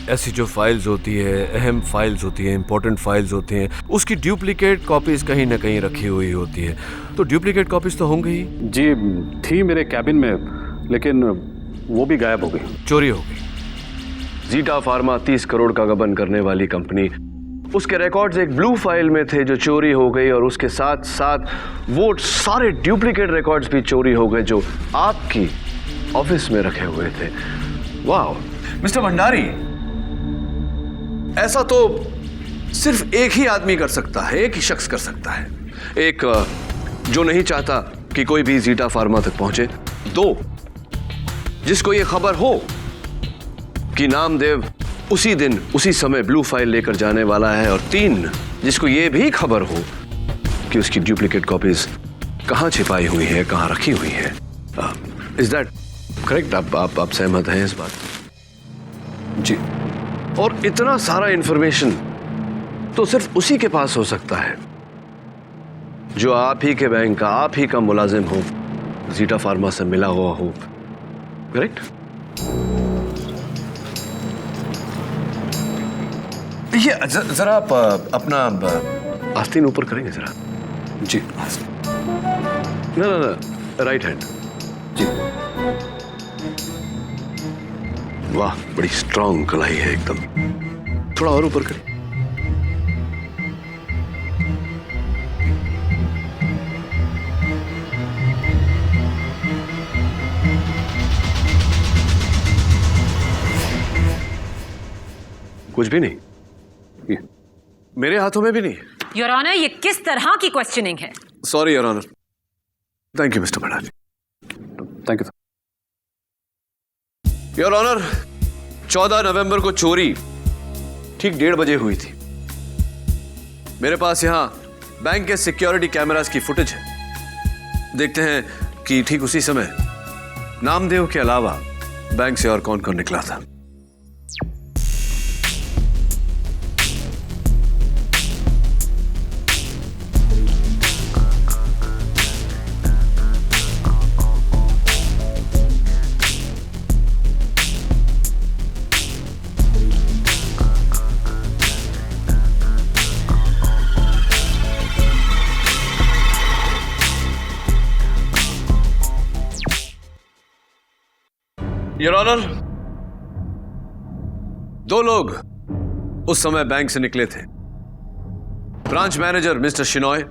ऐसी जो फाइल्स होती है, अहम फाइल्स होती है, इंपॉर्टेंट फाइल्स होती हैं, उसकी डुप्लीकेट कॉपीज कहीं ना कहीं रखी हुई होती है। तो डुप्लीकेट कॉपीज तो होंगी ही। जी, थी मेरे कैबिन में, लेकिन वो भी गायब हो गई, चोरी हो गई। जीटा फार्मा 30 करोड़ का गबन करने वाली कंपनी, उसके रिकॉर्ड्स एक ब्लू फाइल में थे जो चोरी हो गई, और उसके साथ साथ वो सारे डुप्लीकेट रिकॉर्ड्स भी चोरी हो गए जो आपकी ऑफिस में रखे हुए थे। वाह मिस्टर भंडारी, ऐसा तो सिर्फ एक ही आदमी कर सकता है, एक ही शख्स कर सकता है। एक, जो नहीं चाहता कि कोई भी जीटा फार्मा तक पहुंचे। 2, जिसको ये खबर हो कि नामदेव उसी दिन उसी समय ब्लू फाइल लेकर जाने वाला है। और 3, जिसको ये भी खबर हो कि उसकी डुप्लीकेट कॉपीज कहां छिपाई हुई है, कहां रखी हुई है। Is that correct? आप सहमत हैं इस बात? जी। और इतना सारा इंफॉर्मेशन तो सिर्फ उसी के पास हो सकता है जो आप ही के बैंक का, आप ही का मुलाजिम हो, जीटा फार्मा से मिला हुआ हो। करेक्ट? ये जरा आप अपना आस्तीन ऊपर करेंगे जरा? जी। ना, राइट हैंड। जी। वाह, बड़ी स्ट्रांग कलाई है एकदम। थोड़ा और ऊपर करें। कुछ भी नहीं, मेरे हाथों में भी नहीं। योर ऑनर, ये किस तरह की क्वेश्चनिंग है? Sorry your honour. Thank you mister Bhandari. Thank you your honour, 14 नवंबर को चोरी ठीक 1:30 बजे हुई थी। मेरे पास यहां बैंक के सिक्योरिटी कैमरास की फुटेज है। देखते हैं कि ठीक उसी समय नामदेव के अलावा बैंक से और कौन कौन निकला था। योर ऑनर, 2 लोग उस समय बैंक से निकले थे। ब्रांच मैनेजर मिस्टर शिनॉय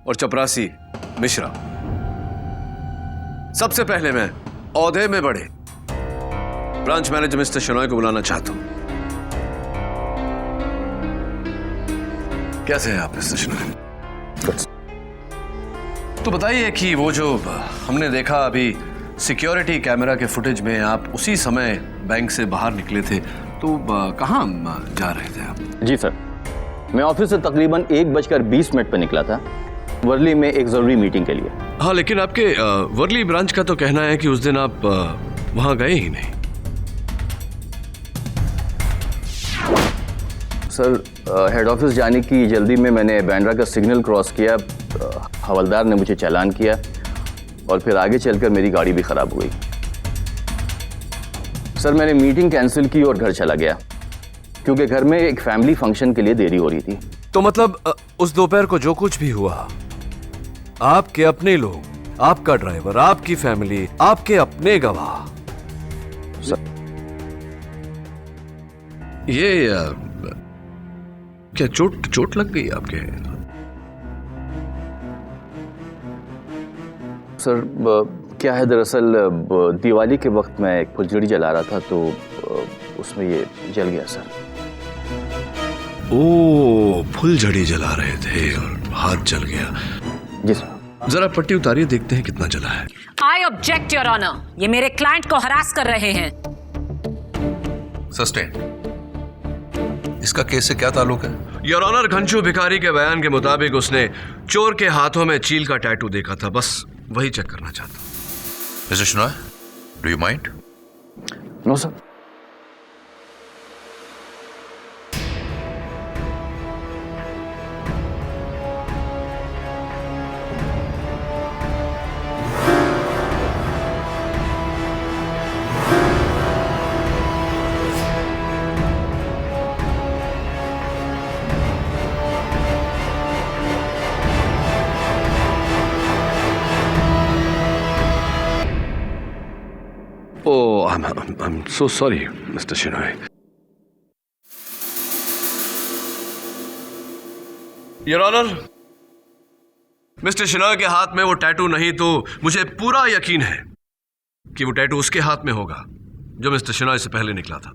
और चपरासी मिश्रा। सबसे पहले मैं औहदे में बढ़े ब्रांच मैनेजर मिस्टर शिनॉय को बुलाना चाहता हूं। कैसे हैं आप मिस्टर शिनॉय? तो बताइए कि वो जो हमने देखा अभी सिक्योरिटी कैमरा के फुटेज में, आप उसी समय बैंक से बाहर निकले थे, तो कहाँ जा रहे थे आप? जी सर, मैं ऑफिस से तकरीबन 1:20 पर निकला था, वर्ली में एक जरूरी मीटिंग के लिए। हाँ, लेकिन आपके वर्ली ब्रांच का तो कहना है कि उस दिन आप वहां गए ही नहीं। सर, हेड ऑफिस जाने की जल्दी में मैंने बांद्रा का सिग्नल क्रॉस किया। हवलदार ने मुझे चालान किया और फिर आगे चलकर मेरी गाड़ी भी खराब हो गई। सर, मैंने मीटिंग कैंसिल की और घर चला गया क्योंकि घर में एक फैमिली फंक्शन के लिए देरी हो रही थी। तो मतलब उस दोपहर को जो कुछ भी हुआ, आपके अपने लोग, आपका ड्राइवर, आपकी फैमिली, आपके अपने गवाह, सर ये क्या चोट लग गई आपके? सर, क्या है दरअसल दिवाली के वक्त मैं एक फुलझड़ी जला रहा था तो उसमें ये जल गया सर। ओ, फुलझड़ी जला रहे थे और हाथ जल गया। जी सर। जरा पट्टी उतारिए, देखते हैं कितना जला है। आई ऑब्जेक्ट योर ऑनर, ये मेरे क्लाइंट को हरास कर रहे हैं। सस्टेन। इसका केस से क्या ताल्लुक है? योर ऑनर, घनशू भिखारी के बयान के मुताबिक उसने चोर के हाथों में चील का टैटू देखा था, बस वही चेक करना चाहता हूं। Mister Shinoy, do you mind? No sir. Oh, I'm so sorry, Mr. Shinoy. Your Honor, mister Shinoy के हाथ में वो टैटू नहीं तो मुझे पूरा यकीन है कि वो टैटू उसके हाथ में होगा जो मिस्टर शिनॉय से पहले निकला था,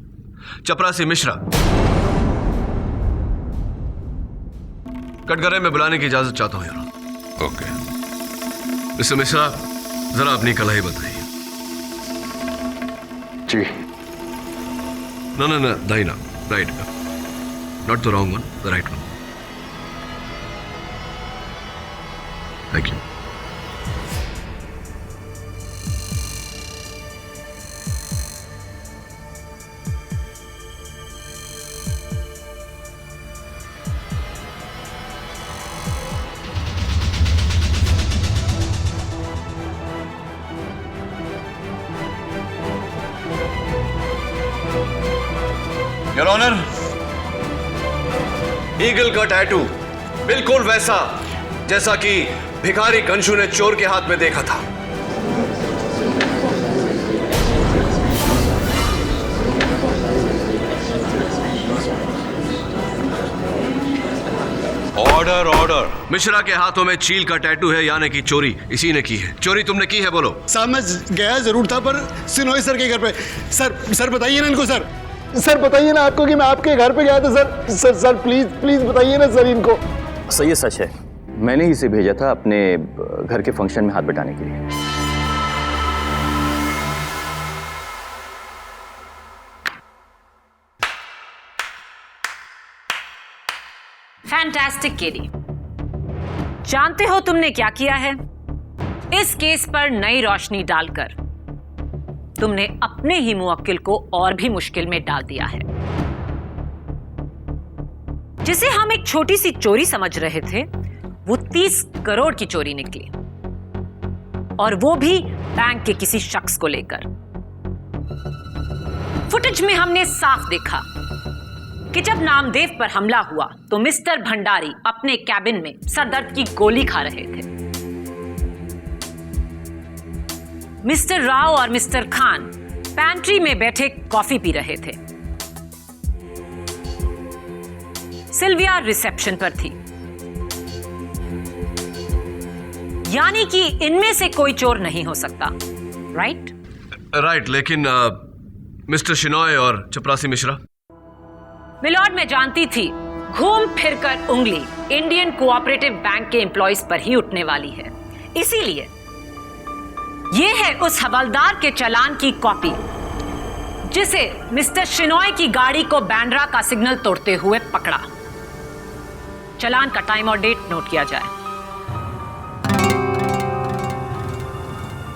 चपरासी मिश्रा। कटघरे में बुलाने की इजाजत चाहता हूं यार। ओके। मिस्टर मिश्रा, जरा अपनी कलाई बताइए। जी। No, दाहिना, right. Not the wrong one, the right one. Thank you. Your honour, eagle का टैटू बिल्कुल वैसा जैसा कि भिखारी घनशू ने चोर के हाथ में देखा था। Order order. मिश्रा के हाथों में चील का टैटू है, यानी कि चोरी इसी ने की है। चोरी तुमने की है, बोलो। साहब, मैं गया जरूर था पर सिनोई सर के घर पे। सर बताइए ना इनको। सर बताइए ना आपको कि मैं आपके घर पे गया था। सर प्लीज बताइए ना सर इनको। सर, ये सच है, मैंने ही इसे भेजा था अपने घर के फंक्शन में हाथ बटाने के लिए। Fantastic KD. जानते हो तुमने क्या किया है? इस केस पर नई रोशनी डालकर तुमने अपने ही मुवक्किल को और भी मुश्किल में डाल दिया है। जिसे हम एक छोटी सी चोरी समझ रहे थे, वो 30 करोड़ की चोरी निकली, और वो भी बैंक के किसी शख्स को लेकर। फुटेज में हमने साफ देखा कि जब नामदेव पर हमला हुआ तो मिस्टर भंडारी अपने कैबिन में सरदर्द की गोली खा रहे थे। मिस्टर राव और मिस्टर खान पैंट्री में बैठे कॉफी पी रहे थे। सिल्विया रिसेप्शन पर थी। यानी कि इनमें से कोई चोर नहीं हो सकता, राइट? राइट, लेकिन मिस्टर शिनॉय और चपरासी मिश्रा? मिलॉर्ड, मैं जानती थी घूम फिरकर उंगली इंडियन कोऑपरेटिव बैंक के एम्प्लॉइज पर ही उठने वाली है। इसीलिए यह है उस हवलदार के चालान की कॉपी जिसे मिस्टर शिनॉय की गाड़ी को बैंड्रा का सिग्नल तोड़ते हुए पकड़ा। चालान का टाइम और डेट नोट किया जाए।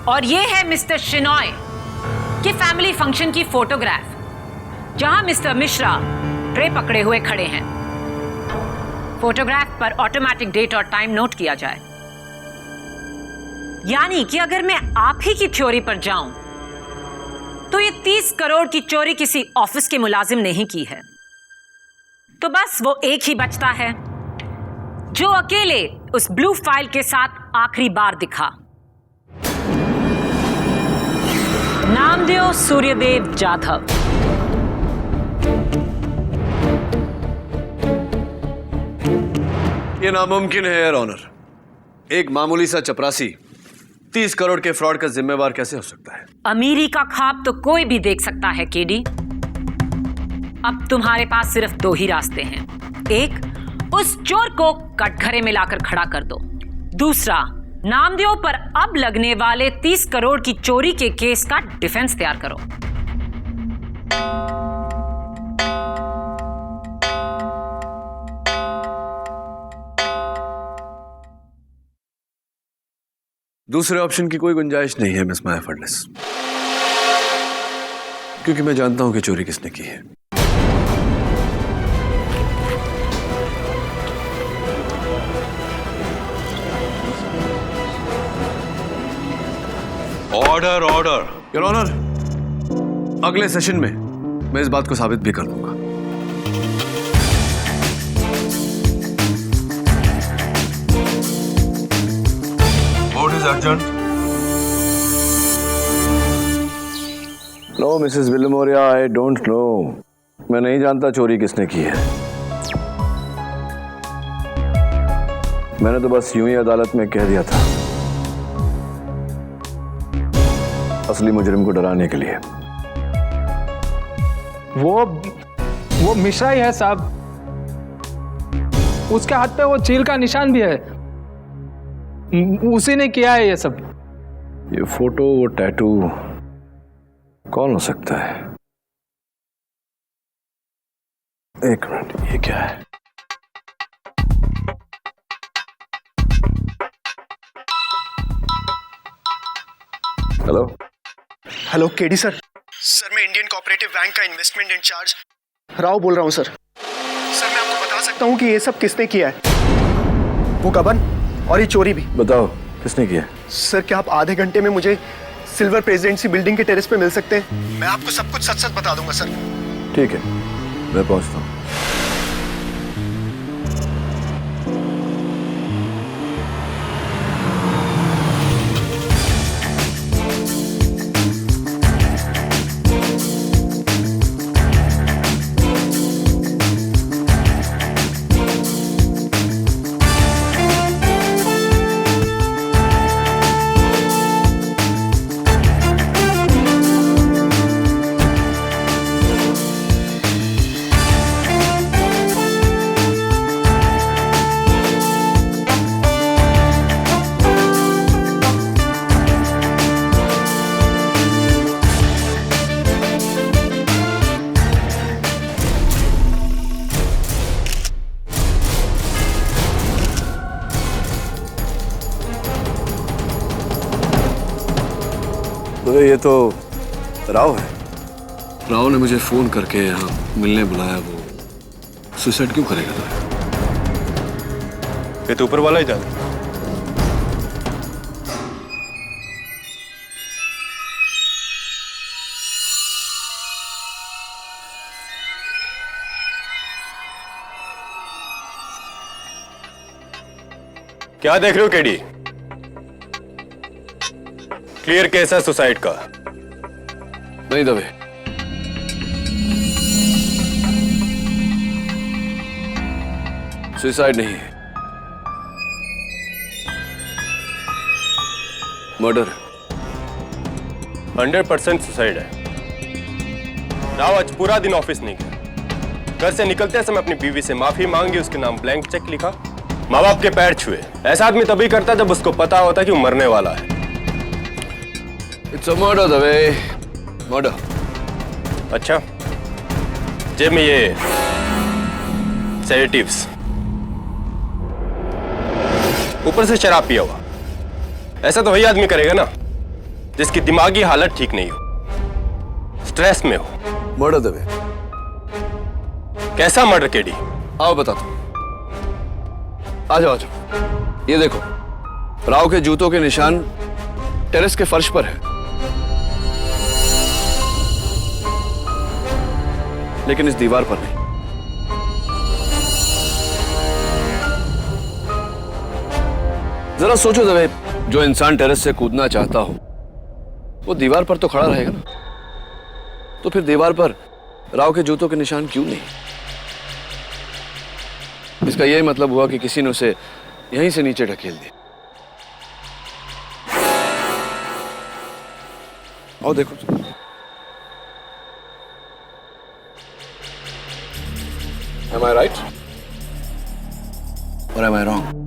और यह है मिस्टर शिनॉय के फैमिली फंक्शन की फोटोग्राफ, जहां मिस्टर मिश्रा ट्रे पकड़े हुए खड़े हैं। फोटोग्राफ पर ऑटोमेटिक डेट और टाइम नोट किया जाए। यानी कि अगर मैं आप ही की थ्योरी पर जाऊं तो ये 30 करोड़ की चोरी किसी ऑफिस के मुलाजिम ने ही की है। तो बस वो एक ही बचता है जो अकेले उस ब्लू फाइल के साथ आखिरी बार दिखा। नामदेव सूर्यदेव जाधव। ये नामुमकिन है योर ऑनर। एक मामूली सा चपरासी 30 करोड़ के फ्रॉड का जिम्मेवार कैसे हो सकता है? अमीरी का ख्वाब तो कोई भी देख सकता है केडी। अब तुम्हारे पास सिर्फ 2 ही रास्ते हैं। एक, उस चोर को कटघरे में लाकर खड़ा कर दो। दूसरा, नामदेव पर अब लगने वाले 30 करोड़ की चोरी के केस का डिफेंस तैयार करो। दूसरे ऑप्शन की कोई गुंजाइश नहीं है मिस माया फडनेस, क्योंकि मैं जानता हूं कि चोरी किसने की है। Order order. योर ऑनर, अगले सेशन में मैं इस बात को साबित भी कर दूंगा। What is urgent? No Mrs Wilmoria, I don't know. मैं नहीं जानता चोरी किसने की है। मैंने तो बस यूं ही अदालत में कह दिया था, असली मुजरिम को डराने के लिए। वो मिश्रा ही है साहब। उसके हाथ पे वो चील का निशान भी है। उसी ने किया है ये सब। ये फोटो, वो टैटू कौन हो सकता है? एक मिनट, ये क्या है? Hello hello KD sir. Sir मैं इंडियन कोऑपरेटिव बैंक का इन्वेस्टमेंट इंचार्ज राव बोल रहा हूँ सर। सर मैं आपको बता सकता हूँ कि ये सब किसने किया है। वो गबन और ये चोरी भी। बताओ किसने किया? सर क्या आप आधे घंटे में मुझे सिल्वर प्रेसिडेंसी बिल्डिंग के टेरेस पे मिल सकते हैं? मैं आपको सब कुछ सच सच बता दूंगा सर। ठीक है, मैं पहुंचता हूँ। तो ये तो राव है। राव ने मुझे फोन करके यहाँ मिलने बुलाया। वो सुसाइड क्यों करेगा? तो ये तो ऊपर वाला ही जाने। क्या देख रहे हो केडी? क्लियर केस है सुसाइड का। नहीं दबे, सुसाइड नहीं है, मर्डर है। 100% सुसाइड है। राव आज पूरा दिन ऑफिस नहीं गया। घर से निकलते समय अपनी बीवी से माफी मांगी, उसके नाम ब्लैंक चेक लिखा, माँ बाप के पैर छुए। ऐसा आदमी तभी करता जब उसको पता होता कि वो मरने वाला है। इट्स अ मर्डर दबे, मर्डर। अच्छा, जेब में ये सेडेटिव्स, ऊपर से शराब पिया हुआ। ऐसा तो वही आदमी करेगा ना जिसकी दिमागी हालत ठीक नहीं हो, स्ट्रेस में हो। मर्डर दबे। कैसा मर्डर केडी? आओ बताता हूं। आ जाओ, आ जाओ। ये देखो, राव के जूतों के निशान टेरेस के फर्श पर है, लेकिन इस दीवार पर नहीं। जरा सोचो दबे, जो इंसान टेरेस से कूदना चाहता हो वो दीवार पर तो खड़ा रहेगा ना, तो फिर दीवार पर राव के जूतों के निशान क्यों नहीं? इसका यही मतलब हुआ कि किसी ने उसे यहीं से नीचे ढकेल दिया। और देखो, am I right or am I wrong?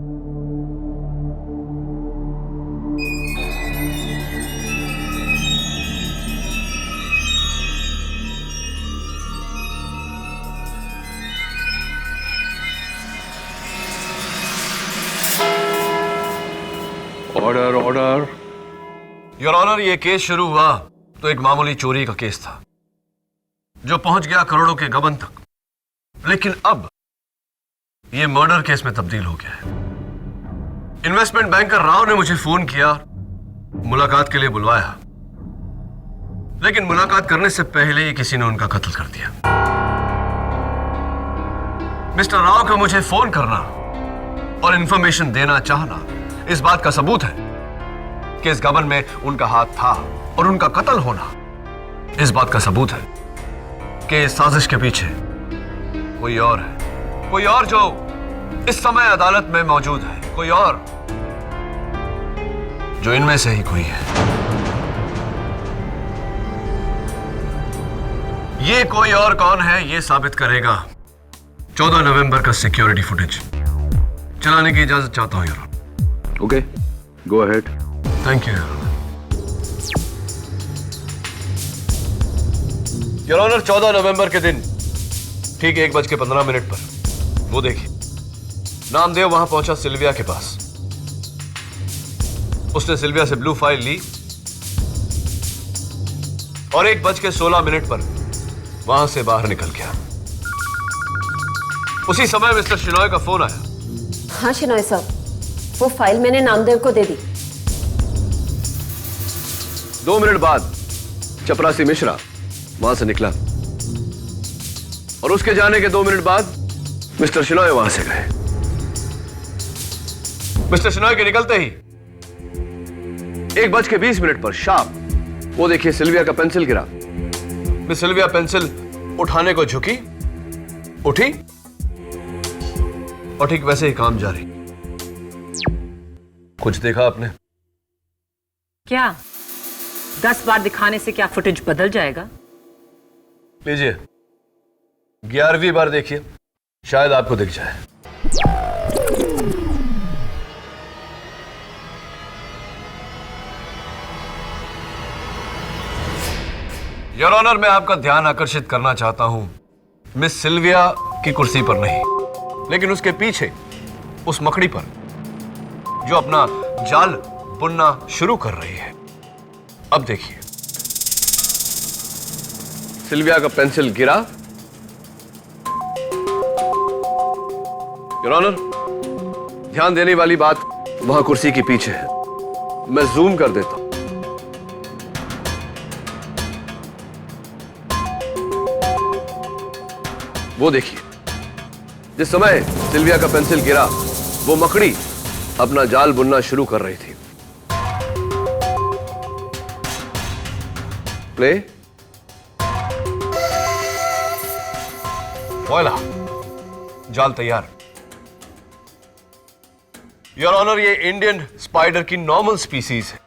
Order, order. Your honour, ये केस शुरू हुआ तो एक मामूली चोरी का केस था जो पहुंच गया करोड़ों के गबन तक, लेकिन अब ये मर्डर केस में तब्दील हो गया है। इन्वेस्टमेंट बैंकर राव ने मुझे फोन किया, मुलाकात के लिए बुलवाया, लेकिन मुलाकात करने से पहले ही किसी ने उनका कत्ल कर दिया। मिस्टर राव का मुझे फोन करना और इंफॉर्मेशन देना चाहना इस बात का सबूत है कि इस गबन में उनका हाथ था, और उनका कत्ल होना इस बात का सबूत है कि इस साजिश के पीछे कोई और है, कोई और जो इस समय अदालत में मौजूद है, कोई और जो इनमें से ही कोई है। ये कोई और कौन है ये साबित करेगा 14 नवंबर का सिक्योरिटी फुटेज। चलाने की इजाजत चाहता हूं यार। Okay, go ahead. Thank you your honour. 14 नवंबर के दिन ठीक 1:15 पर वो देखिए, नामदेव वहां पहुंचा सिल्विया के पास। उसने सिल्विया से ब्लू फाइल ली और 1:16 पर वहां से बाहर निकल गया। उसी समय मिस्टर शिनॉय का फोन आया। हाँ शिनॉय साहब, वो फाइल मैंने नामदेव को दे दी। 2 मिनट बाद चपरासी मिश्रा वहां से निकला और उसके जाने के 2 मिनट बाद मिस्टर शिनॉय वहां से गए। मिस्टर शिनॉय के निकलते ही 1:20 पर शार्प वो देखिए सिल्विया का पेंसिल गिरा। मिस सिल्विया पेंसिल उठाने को झुकी, उठी और ठीक वैसे ही काम जारी। कुछ देखा आपने? क्या 10 बार दिखाने से क्या फुटेज बदल जाएगा? लीजिए, 11वीं बार देखिए, शायद आपको दिख जाए। योर ऑनर, मैं आपका ध्यान आकर्षित करना चाहता हूं मिस सिल्विया की कुर्सी पर नहीं, लेकिन उसके पीछे उस मकड़ी पर जो अपना जाल बुनना शुरू कर रही है। अब देखिए, सिल्विया का पेंसिल गिरा। योर ऑनर, ध्यान देने वाली बात वहां कुर्सी के पीछे है। मैं जूम कर देता हूं। वो देखिए, जिस समय सिल्विया का पेंसिल गिरा, वो मकड़ी अपना जाल बुनना शुरू कर रही थी। प्ले। वॉइला, जाल तैयार। योर ऑनर, ये इंडियन स्पाइडर की नॉर्मल स्पीसीज है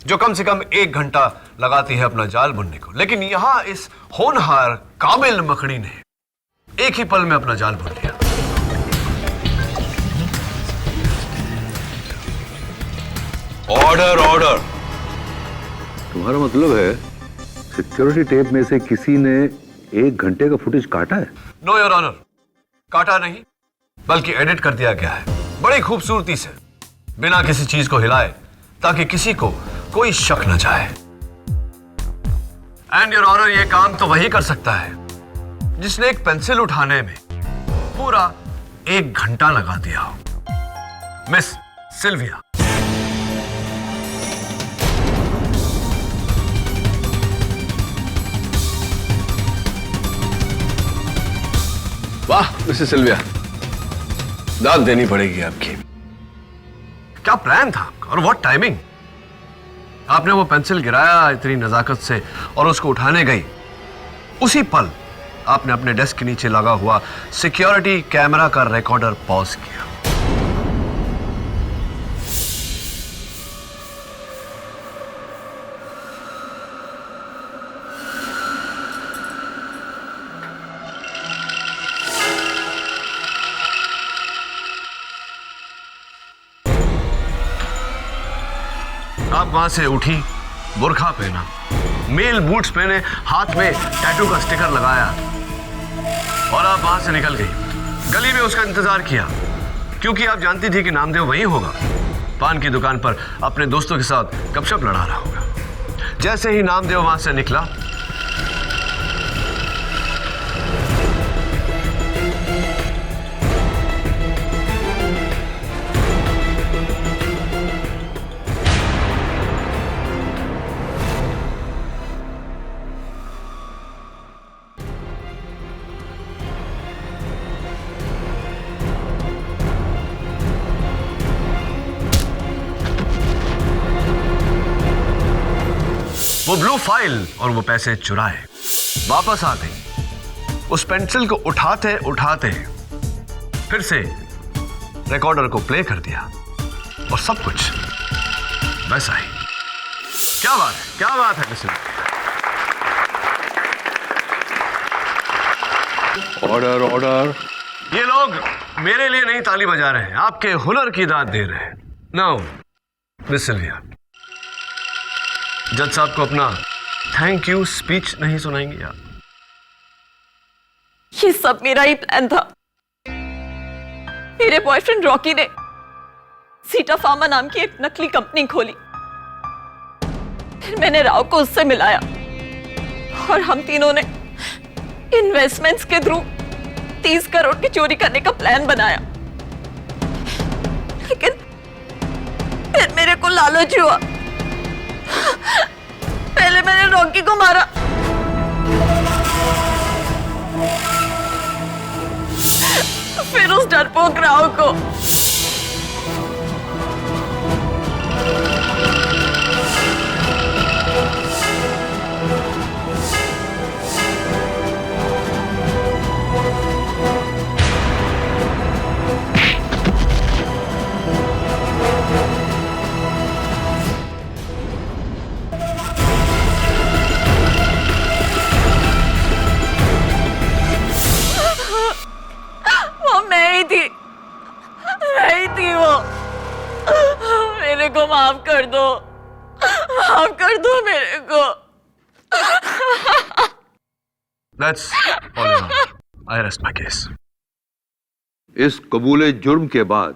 जो कम से कम 1 घंटा लगाती है अपना जाल बुनने को, लेकिन यहां इस होनहार काबिल मकड़ी ने एक ही पल में अपना जाल बुन लिया। Order order. तुम्हारा मतलब है सिक्योरिटी टेप में से किसी ने 1 घंटे का फुटेज काटा है? नो योर ऑनर, काटा नहीं बल्कि एडिट कर दिया गया है बड़ी खूबसूरती से, बिना किसी चीज को हिलाए, ताकि किसी को कोई शक न जाए। एंड योर ऑनर, ये काम तो वही कर सकता है जिसने एक पेंसिल उठाने में पूरा 1 घंटा लगा दिया हो। Miss Sylvia. वाह मिसेस सिल्विया, दाद देनी पड़ेगी आपकी। क्या प्लान था आपका और व्हाट टाइमिंग। आपने वो पेंसिल गिराया इतनी नजाकत से और उसको उठाने गई, उसी पल आपने अपने डेस्क के नीचे लगा हुआ सिक्योरिटी कैमरा का रिकॉर्डर पॉज किया। आप वहां से उठी, बुर्खा पहना, मेल बूट्स पहने, हाथ में टैटू का स्टिकर लगाया और आप वहां से निकल गई। गली में उसका इंतजार किया क्योंकि आप जानती थी कि नामदेव वहीं होगा, पान की दुकान पर अपने दोस्तों के साथ गपशप लड़ा रहा होगा। जैसे ही नामदेव वहां से निकला, वो ब्लू फाइल और वो पैसे चुराए वापस आ गई। उस पेंसिल को उठाते उठाते फिर से रिकॉर्डर को प्ले कर दिया और सब कुछ वैसा ही। क्या बात है, क्या बात है मिस्टर। Order order. ये लोग मेरे लिए नहीं ताली बजा रहे हैं, आपके हुनर की दाद दे रहे हैं। नाउ मिस सिल्विया, जज साहब को अपना थैंक यू स्पीच नहीं सुनाएंगे यार? ये सब मेरा ही प्लान था। मेरे बॉयफ्रेंड रॉकी ने सीटा फार्मा नाम की एक नकली कंपनी खोली, फिर मैंने राव को उससे मिलाया और हम तीनों ने इन्वेस्टमेंट्स के थ्रू 30 करोड़ की चोरी करने का प्लान बनाया। लेकिन फिर मेरे को लालच हुआ। पहले मैंने रॉकी को मारा, फिर उस डरपोक राव को। मेरे को माफ कर दो, माफ कर दो मेरे को। That's all I rest my case. इस कबूले जुर्म के बाद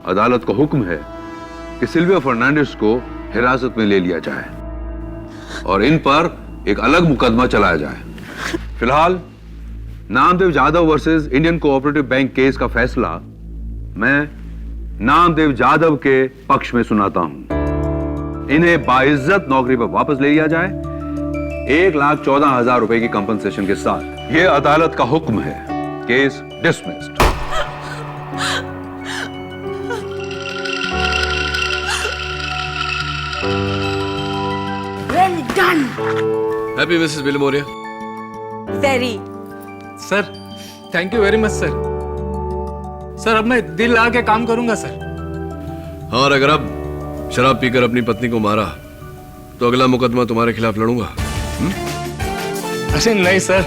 अदालत का हुक्म है कि सिल्विया फर्नांडिस को हिरासत में ले लिया जाए और इन पर एक अलग मुकदमा चलाया जाए। फिलहाल Namdev Jadhav versus Indian cooperative bank case का फैसला मैं नामदेव जाधव के पक्ष में सुनाता हूं। इन्हें बाइज्जत नौकरी पर वापस ले लिया जाए 1,14,000 रुपए की कंपनसेशन के साथ। यह अदालत का हुक्म है। Case dismissed. Well done. Happy Mrs Bilimoria. Very. Sir thank you very much sir. Sir अब मैं दिल लगा के काम करूंगा सर। हाँ, और अगर अब शराब पीकर अपनी पत्नी को मारा तो अगला मुकदमा तुम्हारे खिलाफ लड़ूंगा। अरे नहीं sir.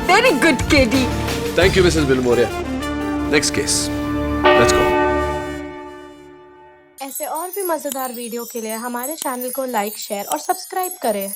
Very good KD. Thank you Mrs Bilimoria. Next case, let's go. ऐसे और भी मजेदार वीडियो के लिए हमारे चैनल को लाइक, शेयर और सब्सक्राइब करें।